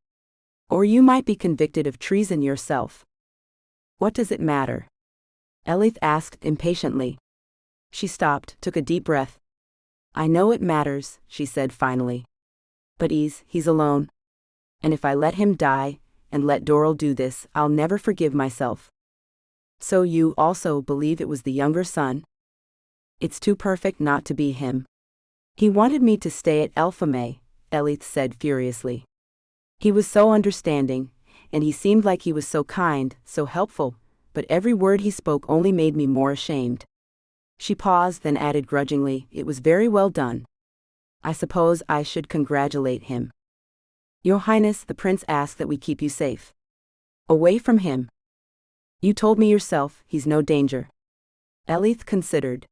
Or you might be convicted of treason yourself. What does it matter? Ellieth asked impatiently. She stopped, took a deep breath. I know it matters, she said finally. But he's alone. And if I let him die, and let Doral do this, I'll never forgive myself. So you also believe it was the younger son? It's too perfect not to be him. He wanted me to stay at Elfhame, Ellieth said furiously. He was so understanding, and he seemed like he was so kind, so helpful, but every word he spoke only made me more ashamed. She paused, then added grudgingly, it was very well done. I suppose I should congratulate him. Your Highness, the prince asked that we keep you safe. Away from him. You told me yourself, he's no danger. Ellieth considered.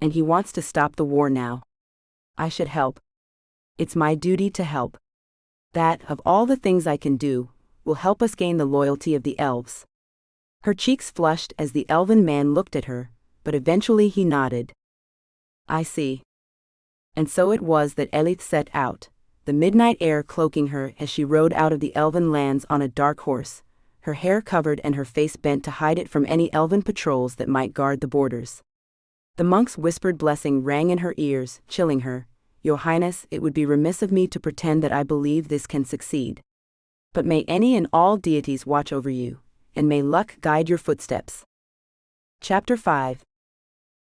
And he wants to stop the war now. I should help. It's my duty to help. That, of all the things I can do, will help us gain the loyalty of the elves. Her cheeks flushed as the elven man looked at her, but eventually he nodded. I see. And so it was that Ellieth set out, the midnight air cloaking her as she rode out of the elven lands on a dark horse, her hair covered and her face bent to hide it from any elven patrols that might guard the borders. The monk's whispered blessing rang in her ears, chilling her. Your Highness, it would be remiss of me to pretend that I believe this can succeed. But may any and all deities watch over you, and may luck guide your footsteps. Chapter 5.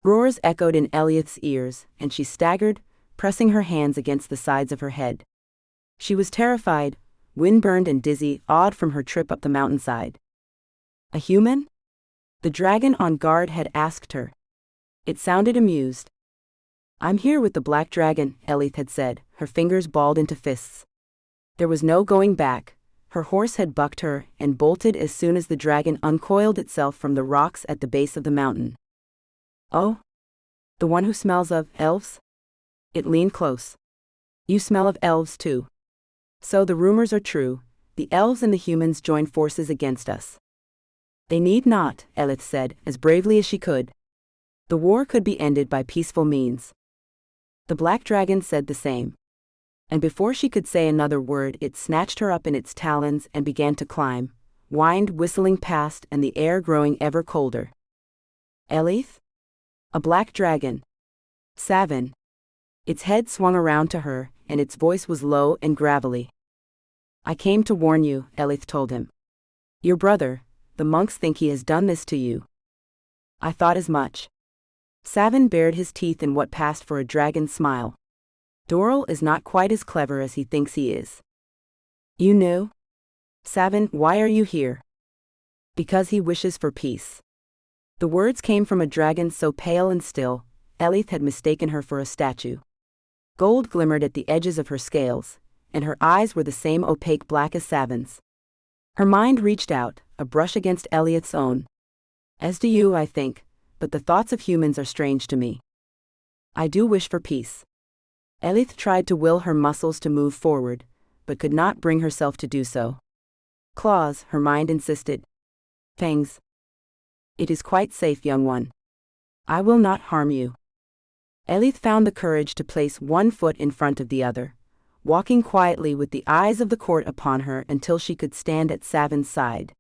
Roars echoed in Ellieth's ears, and she staggered, pressing her hands against the sides of her head. She was terrified, wind-burned and dizzy, awed from her trip up the mountainside. A human? The dragon on guard had asked her. It sounded amused. I'm here with the black dragon, Ellieth had said, her fingers balled into fists. There was no going back. Her horse had bucked her and bolted as soon as the dragon uncoiled itself from the rocks at the base of the mountain. Oh? The one who smells of elves? It leaned close. You smell of elves too. So the rumors are true. The elves and the humans join forces against us. They need not, Ellieth said, as bravely as she could. The war could be ended by peaceful means. The black dragon said the same. And before she could say another word, it snatched her up in its talons and began to climb, wind whistling past and the air growing ever colder. Ellieth? A black dragon. Savin. Its head swung around to her, and its voice was low and gravelly. I came to warn you, Ellieth told him. Your brother, the monks think he has done this to you. I thought as much. Savin bared his teeth in what passed for a dragon smile. Doral is not quite as clever as he thinks he is. You knew? Savin, why are you here? Because he wishes for peace. The words came from a dragon so pale and still, Ellieth had mistaken her for a statue. Gold glimmered at the edges of her scales, and her eyes were the same opaque black as Savin's. Her mind reached out, a brush against Ellieth's own. As do you, I think, but the thoughts of humans are strange to me. I do wish for peace. Ellieth tried to will her muscles to move forward, but could not bring herself to do so. Claws, her mind insisted. Fangs. It is quite safe, young one. I will not harm you. Ellieth found the courage to place one foot in front of the other, walking quietly with the eyes of the court upon her until she could stand at Savin's side.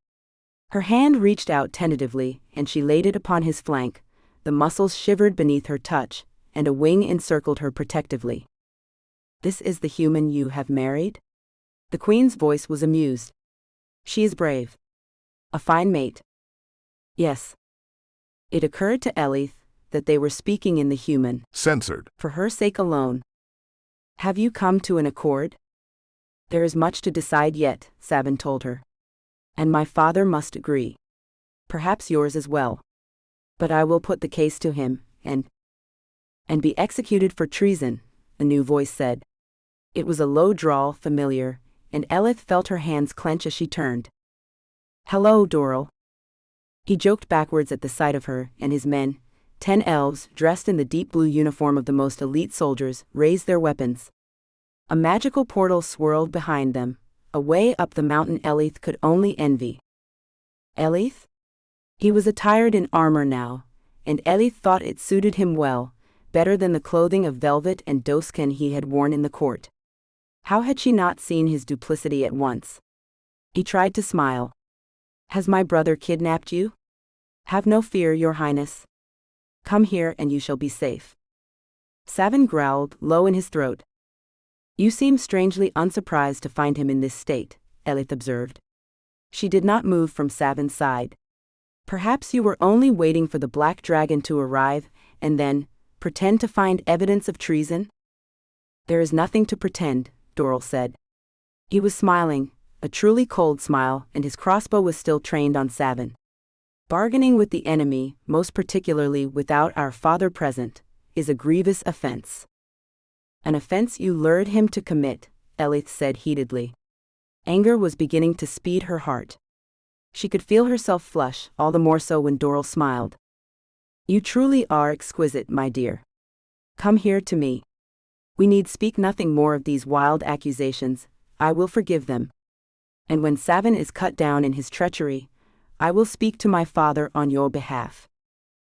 Her hand reached out tentatively, and she laid it upon his flank. The muscles shivered beneath her touch, and a wing encircled her protectively. "This is the human you have married?" The queen's voice was amused. "She is brave. A fine mate." "Yes." It occurred to Ellieth that they were speaking in the human. Censored. For her sake alone. "Have you come to an accord?" "There is much to decide yet," Savin told her. "And my father must agree. Perhaps yours as well. But I will put the case to him, and be executed for treason," a new voice said. It was a low drawl, familiar, and Ellieth felt her hands clench as she turned. "Hello, Dorrel." He joked backwards at the sight of her, and his men, 10 elves dressed in the deep blue uniform of the most elite soldiers, raised their weapons. A magical portal swirled behind them, a way up the mountain Ellieth could only envy. Ellieth? He was attired in armor now, and Ellieth thought it suited him well, better than the clothing of velvet and doeskin he had worn in the court. How had she not seen his duplicity at once? He tried to smile. "Has my brother kidnapped you?" "Have no fear, your highness. Come here and you shall be safe." Savin growled, low in his throat. "You seem strangely unsurprised to find him in this state," Ellieth observed. She did not move from Savin's side. "Perhaps you were only waiting for the black dragon to arrive, and then pretend to find evidence of treason?" "There is nothing to pretend," Dorrel said. He was smiling, a truly cold smile, and his crossbow was still trained on Savin. "Bargaining with the enemy, most particularly without our father present, is a grievous offense." "An offense you lured him to commit," Ellieth said heatedly. Anger was beginning to speed her heart. She could feel herself flush, all the more so when Dorrel smiled. "You truly are exquisite, my dear. Come here to me. We need speak nothing more of these wild accusations. I will forgive them. And when Savin is cut down in his treachery, I will speak to my father on your behalf.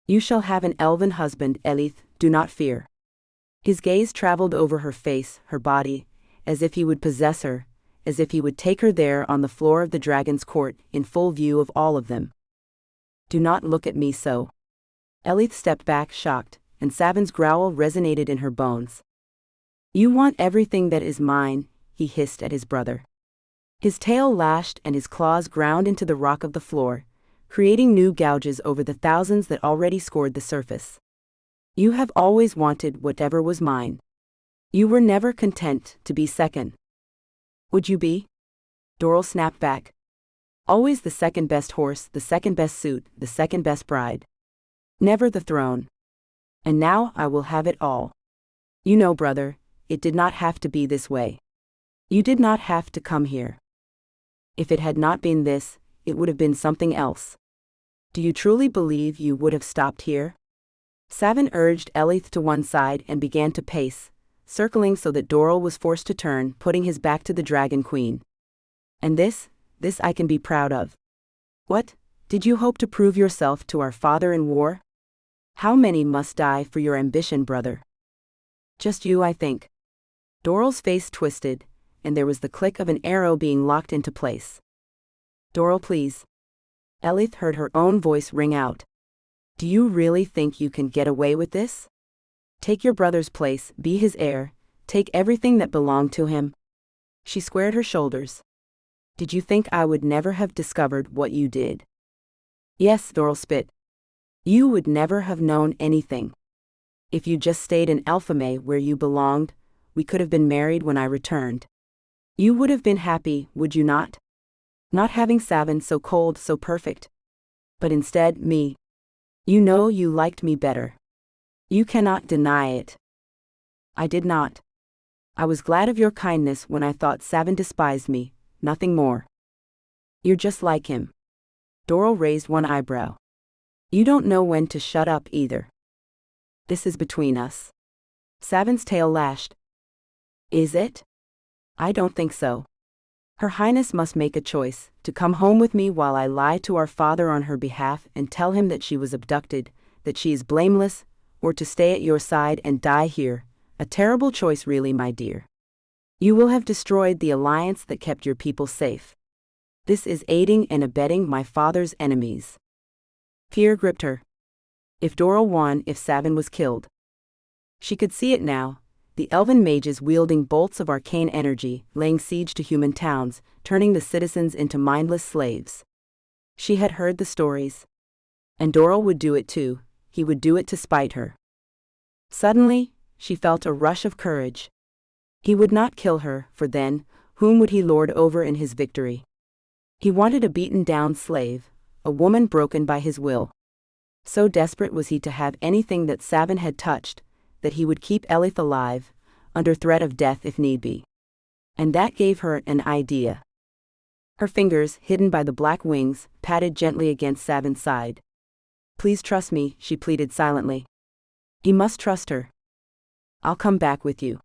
You shall have an elven husband, Ellieth, do not fear." His gaze traveled over her face, her body, as if he would possess her, as if he would take her there on the floor of the dragon's court, in full view of all of them. "Do not look at me so." Ellieth stepped back, shocked, and Savin's growl resonated in her bones. "You want everything that is mine," he hissed at his brother. His tail lashed and his claws ground into the rock of the floor, creating new gouges over the thousands that already scored the surface. "You have always wanted whatever was mine. You were never content to be second." "Would you be?" Dorrel snapped back. "Always the second best horse, the second best suit, the second best bride. Never the throne. And now I will have it all. You know, brother, it did not have to be this way. You did not have to come here. If it had not been this, it would have been something else. Do you truly believe you would have stopped here?" Savin urged Ellieth to one side and began to pace, circling so that Dorrel was forced to turn, putting his back to the Dragon Queen. "And this I can be proud of. What, did you hope to prove yourself to our father in war? How many must die for your ambition, brother?" "Just you, I think." Dorrel's face twisted, and there was the click of an arrow being locked into place. "Dorrel, please." Ellieth heard her own voice ring out. "Do you really think you can get away with this? Take your brother's place, be his heir, take everything that belonged to him?" She squared her shoulders. "Did you think I would never have discovered what you did?" "Yes," Dorrel spit. "You would never have known anything. If you just stayed in Elfhame where you belonged, we could have been married when I returned. You would have been happy, would you not? Not having Savin so cold, so perfect. But instead, me. You know you liked me better. You cannot deny it." "I did not. I was glad of your kindness when I thought Savin despised me, nothing more." "You're just like him." Dorrel raised one eyebrow. "You don't know when to shut up either. This is between us." Savin's tail lashed. "Is it? I don't think so. Her Highness must make a choice, to come home with me while I lie to our father on her behalf and tell him that she was abducted, that she is blameless, or to stay at your side and die here, a terrible choice really, my dear. You will have destroyed the alliance that kept your people safe. This is aiding and abetting my father's enemies. Fear gripped her. If Doral won, if Savin was killed. She could see it now, the elven mages wielding bolts of arcane energy, laying siege to human towns, turning the citizens into mindless slaves. She had heard the stories. And Doral would do it too, he would do it to spite her. Suddenly, she felt a rush of courage. He would not kill her, for then, whom would he lord over in his victory? He wanted a beaten-down slave, a woman broken by his will. So desperate was he to have anything that Savin had touched, that he would keep Ellieth alive, under threat of death if need be. And that gave her an idea. Her fingers, hidden by the black wings, patted gently against Savin's side. Please trust me, she pleaded silently. He must trust her. I'll come back with you.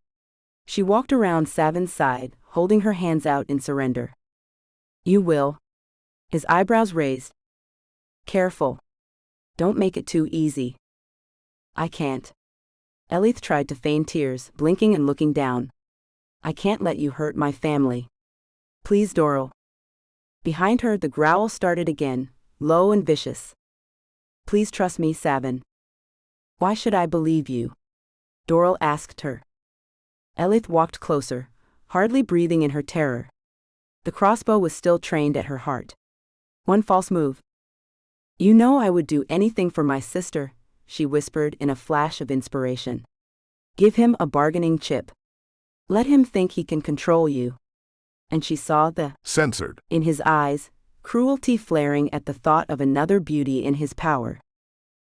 She walked around Savin's side, holding her hands out in surrender. You will? His eyebrows raised. Careful. Don't make it too easy. I can't. Ellieth tried to feign tears, blinking and looking down. I can't let you hurt my family. Please, Doral. Behind her, the growl started again, low and vicious. Please trust me, Savin. Why should I believe you? Doral asked her. Ellieth walked closer, hardly breathing in her terror. The crossbow was still trained at her heart. One false move. You know I would do anything for my sister, she whispered in a flash of inspiration. Give him a bargaining chip. Let him think he can control you. And she saw the censored in his eyes, cruelty flaring at the thought of another beauty in his power.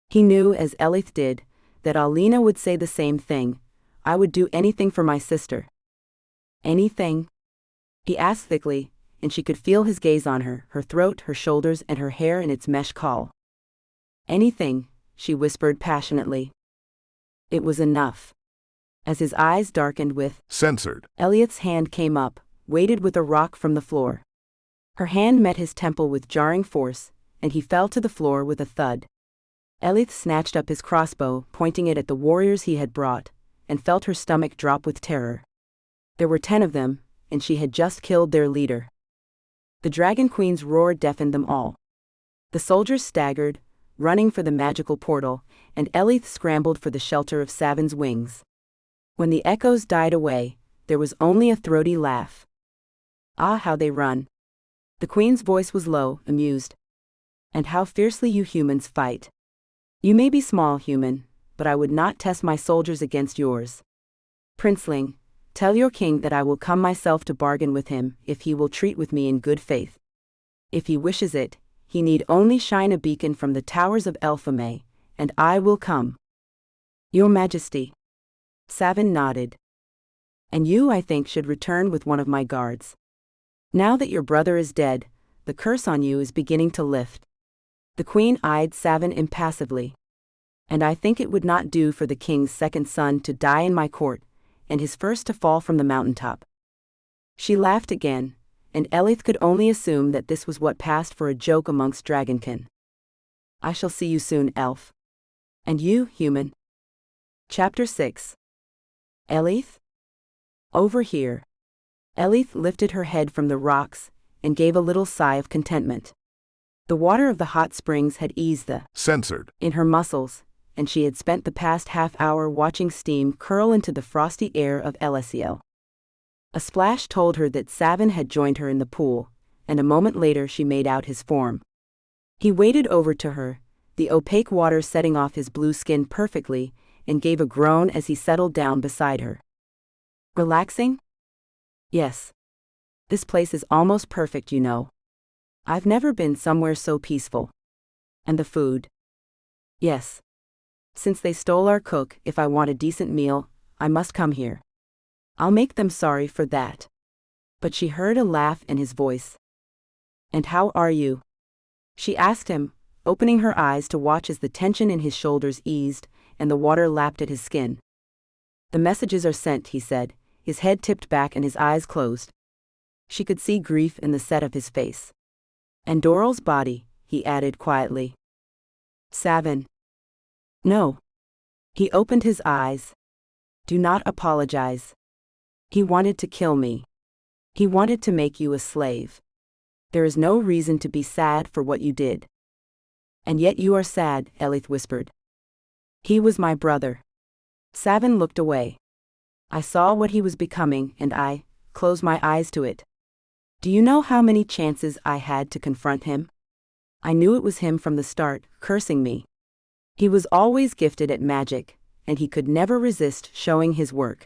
He knew, as Ellieth did, that Alina would say the same thing. I would do anything for my sister. Anything? He asked thickly, and she could feel his gaze on her throat, her shoulders, and her hair in its mesh caul. Anything, she whispered passionately. It was enough. As his eyes darkened with censored, Elliot's hand came up, weighted with a rock from the floor. Her hand met his temple with jarring force, and he fell to the floor with a thud. Ellieth snatched up his crossbow, pointing it at the warriors he had brought, and felt her stomach drop with terror. There were 10 of them, and she had just killed their leader. The Dragon Queen's roar deafened them all. The soldiers staggered, running for the magical portal, and Ellieth scrambled for the shelter of Savin's wings. When the echoes died away, there was only a throaty laugh. Ah, how they run! The Queen's voice was low, amused. And how fiercely you humans fight. You may be small, human, but I would not test my soldiers against yours. Princeling, tell your king that I will come myself to bargain with him if he will treat with me in good faith. If he wishes it, he need only shine a beacon from the towers of Elfhame, and I will come. Your Majesty. Savin nodded. And you, I think, should return with one of my guards. Now that your brother is dead, the curse on you is beginning to lift. The Queen eyed Savin impassively. And I think it would not do for the king's second son to die in my court, and his first to fall from the mountaintop. She laughed again, and Ellieth could only assume that this was what passed for a joke amongst dragonkin. I shall see you soon, elf. And you, human. Chapter 6. Ellieth? Over here. Ellieth lifted her head from the rocks, and gave a little sigh of contentment. The water of the hot springs had eased the censored in her muscles, and she had spent the past half-hour watching steam curl into the frosty air of Ellieth. A splash told her that Savin had joined her in the pool, and a moment later she made out his form. He waded over to her, the opaque water setting off his blue skin perfectly, and gave a groan as he settled down beside her. Relaxing? Yes. This place is almost perfect, you know. I've never been somewhere so peaceful. And the food? Yes. Since they stole our cook, if I want a decent meal, I must come here. I'll make them sorry for that. But she heard a laugh in his voice. And how are you? She asked him, opening her eyes to watch as the tension in his shoulders eased, and the water lapped at his skin. The messages are sent, he said, his head tipped back and his eyes closed. She could see grief in the set of his face. And Doral's body, he added quietly. Savin. No. He opened his eyes. Do not apologize. He wanted to kill me. He wanted to make you a slave. There is no reason to be sad for what you did. And yet you are sad, Ellieth whispered. He was my brother. Savin looked away. I saw what he was becoming and I closed my eyes to it. Do you know how many chances I had to confront him? I knew it was him from the start, cursing me. He was always gifted at magic, and he could never resist showing his work.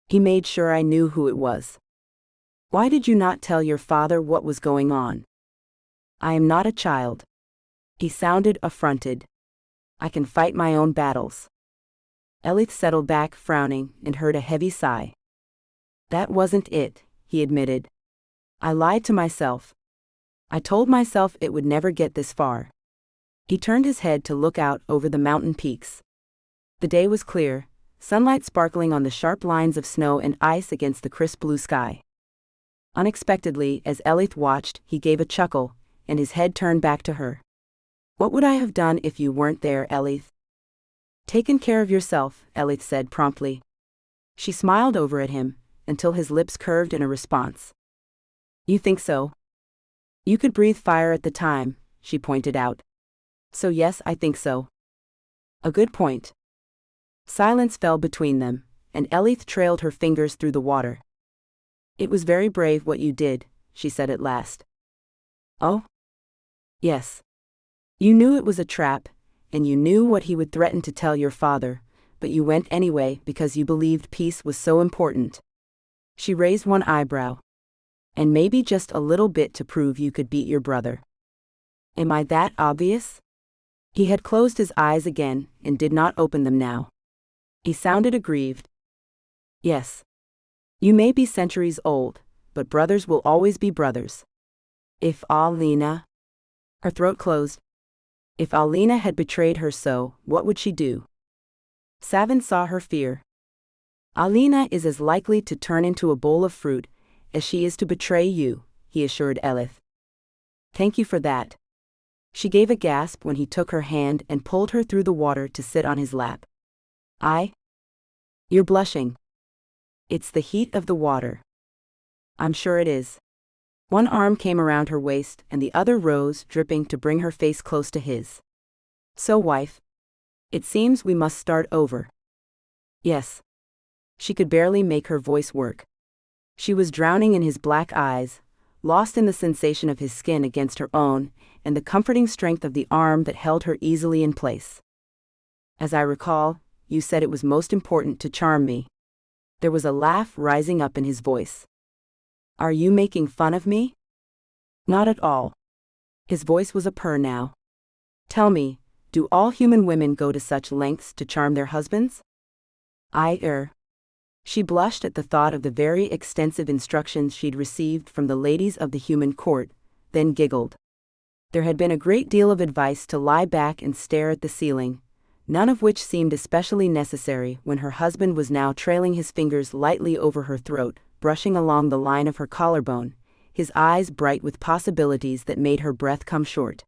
He made sure I knew who it was. Why did you not tell your father what was going on? I am not a child. He sounded affronted. I can fight my own battles. Ellieth settled back, frowning, and heard a heavy sigh. That wasn't it, he admitted. I lied to myself. I told myself it would never get this far. He turned his head to look out over the mountain peaks. The day was clear, sunlight sparkling on the sharp lines of snow and ice against the crisp blue sky. Unexpectedly, as Ellieth watched, he gave a chuckle, and his head turned back to her. What would I have done if you weren't there, Ellieth? Taken care of yourself, Ellieth said promptly. She smiled over at him, until his lips curved in a response. You think so? You could breathe fire at the time, she pointed out. So yes, I think so. A good point. Silence fell between them, and Ellieth trailed her fingers through the water. It was very brave what you did, she said at last. Oh? Yes. You knew it was a trap, and you knew what he would threaten to tell your father, but you went anyway because you believed peace was so important. She raised one eyebrow. And maybe just a little bit to prove you could beat your brother. Am I that obvious? He had closed his eyes again and did not open them now. He sounded aggrieved. Yes. You may be centuries old, but brothers will always be brothers. If Alina... Her throat closed. If Alina had betrayed her so, what would she do? Savin saw her fear. Alina is as likely to turn into a bowl of fruit as she is to betray you, he assured Ellieth. Thank you for that. She gave a gasp when he took her hand and pulled her through the water to sit on his lap. You're blushing. It's the heat of the water. I'm sure it is. One arm came around her waist and the other rose, dripping, to bring her face close to his. So, wife. It seems we must start over. Yes. She could barely make her voice work. She was drowning in his black eyes, lost in the sensation of his skin against her own, and the comforting strength of the arm that held her easily in place. As I recall, you said it was most important to charm me. There was a laugh rising up in his voice. Are you making fun of me? Not at all. His voice was a purr now. Tell me, do all human women go to such lengths to charm their husbands? She blushed at the thought of the very extensive instructions she'd received from the ladies of the human court, then giggled. There had been a great deal of advice to lie back and stare at the ceiling, none of which seemed especially necessary when her husband was now trailing his fingers lightly over her throat, brushing along the line of her collarbone, his eyes bright with possibilities that made her breath come short.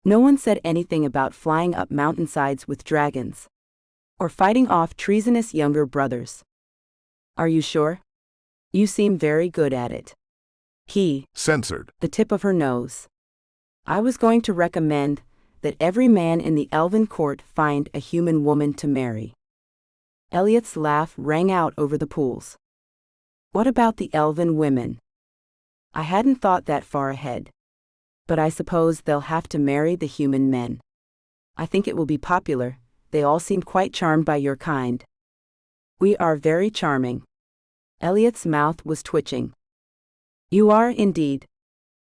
No one said anything about flying up mountainsides with dragons, or fighting off treasonous younger brothers. Are you sure? You seem very good at it. He censored the tip of her nose. I was going to recommend that every man in the elven court find a human woman to marry. Ellieth's laugh rang out over the pools. What about the elven women? I hadn't thought that far ahead. But I suppose they'll have to marry the human men. I think it will be popular. They all seem quite charmed by your kind. We are very charming. Ellieth's mouth was twitching. You are indeed.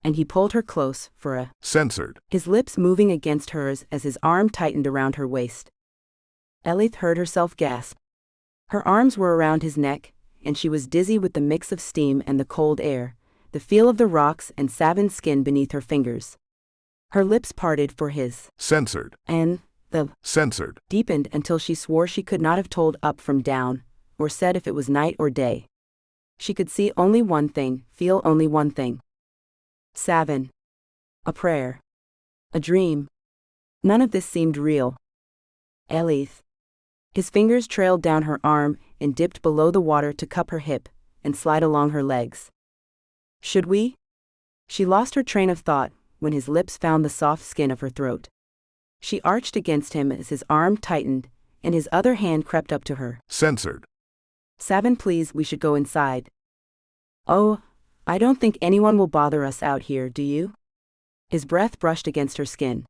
And he pulled her close for a censored, his lips moving against hers as his arm tightened around her waist. Ellieth heard herself gasp. Her arms were around his neck, and she was dizzy with the mix of steam and the cold air, the feel of the rocks and Savin's skin beneath her fingers. Her lips parted for his censored, and the censored deepened until she swore she could not have told up from down, or said if it was night or day. She could see only one thing, feel only one thing. Savin. A prayer. A dream. None of this seemed real. Ellieth. His fingers trailed down her arm and dipped below the water to cup her hip and slide along her legs. Should we? She lost her train of thought when his lips found the soft skin of her throat. She arched against him as his arm tightened and his other hand crept up to her. Censored. Savin, please, we should go inside. Oh, I don't think anyone will bother us out here, do you? His breath brushed against her skin.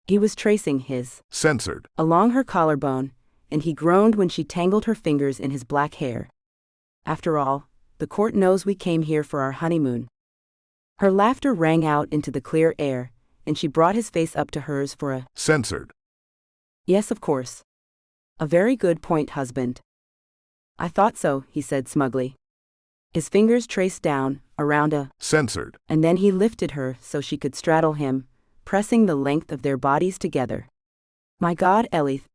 He was tracing his Censored. along her collarbone, and he groaned when she tangled her fingers in his black hair. After all, the court knows we came here for our honeymoon. Her laughter rang out into the clear air, and she brought his face up to hers for a Censored. yes, of course. A very good point, husband. I thought so, he said smugly. His fingers traced down, around a Censored. and then he lifted her so she could straddle him, pressing the length of their bodies together. My God, Ellieth.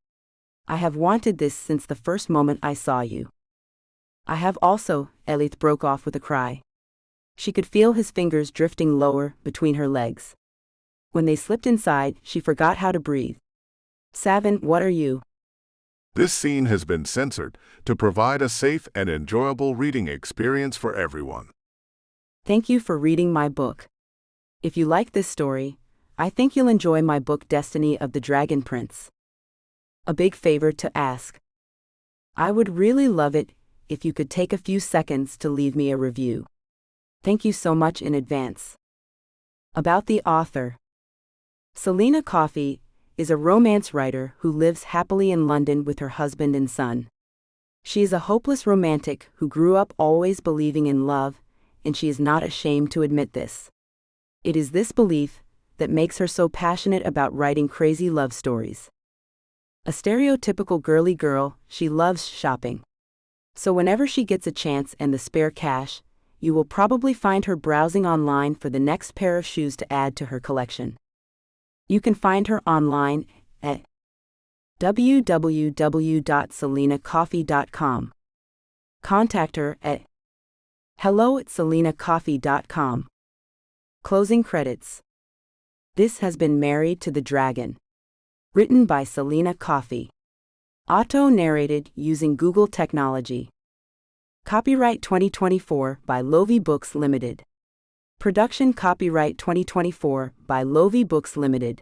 I have wanted this since the first moment I saw you. I have also, Ellieth broke off with a cry. She could feel his fingers drifting lower between her legs. When they slipped inside, she forgot how to breathe. Savin, what are you? This scene has been censored to provide a safe and enjoyable reading experience for everyone. Thank you for reading my book. If you like this story, I think you'll enjoy my book Destiny of the Dragon Prince. A big favor to ask. I would really love it if you could take a few seconds to leave me a review. Thank you so much in advance. About the author. Selina Coffey is a romance writer who lives happily in London with her husband and son. She is a hopeless romantic who grew up always believing in love, and she is not ashamed to admit this. It is this belief that makes her so passionate about writing crazy love stories. A stereotypical girly girl, she loves shopping. So whenever she gets a chance and the spare cash, you will probably find her browsing online for the next pair of shoes to add to her collection. You can find her online at www.selinacoffee.com. Contact her at hello@selinacoffee.com. Closing credits. This has been Married to the Dragon. Written by Selina Coffey. Auto-narrated using Google technology. Copyright 2024 by Lovie Books Limited. Production copyright 2024 by Lovie Books Limited.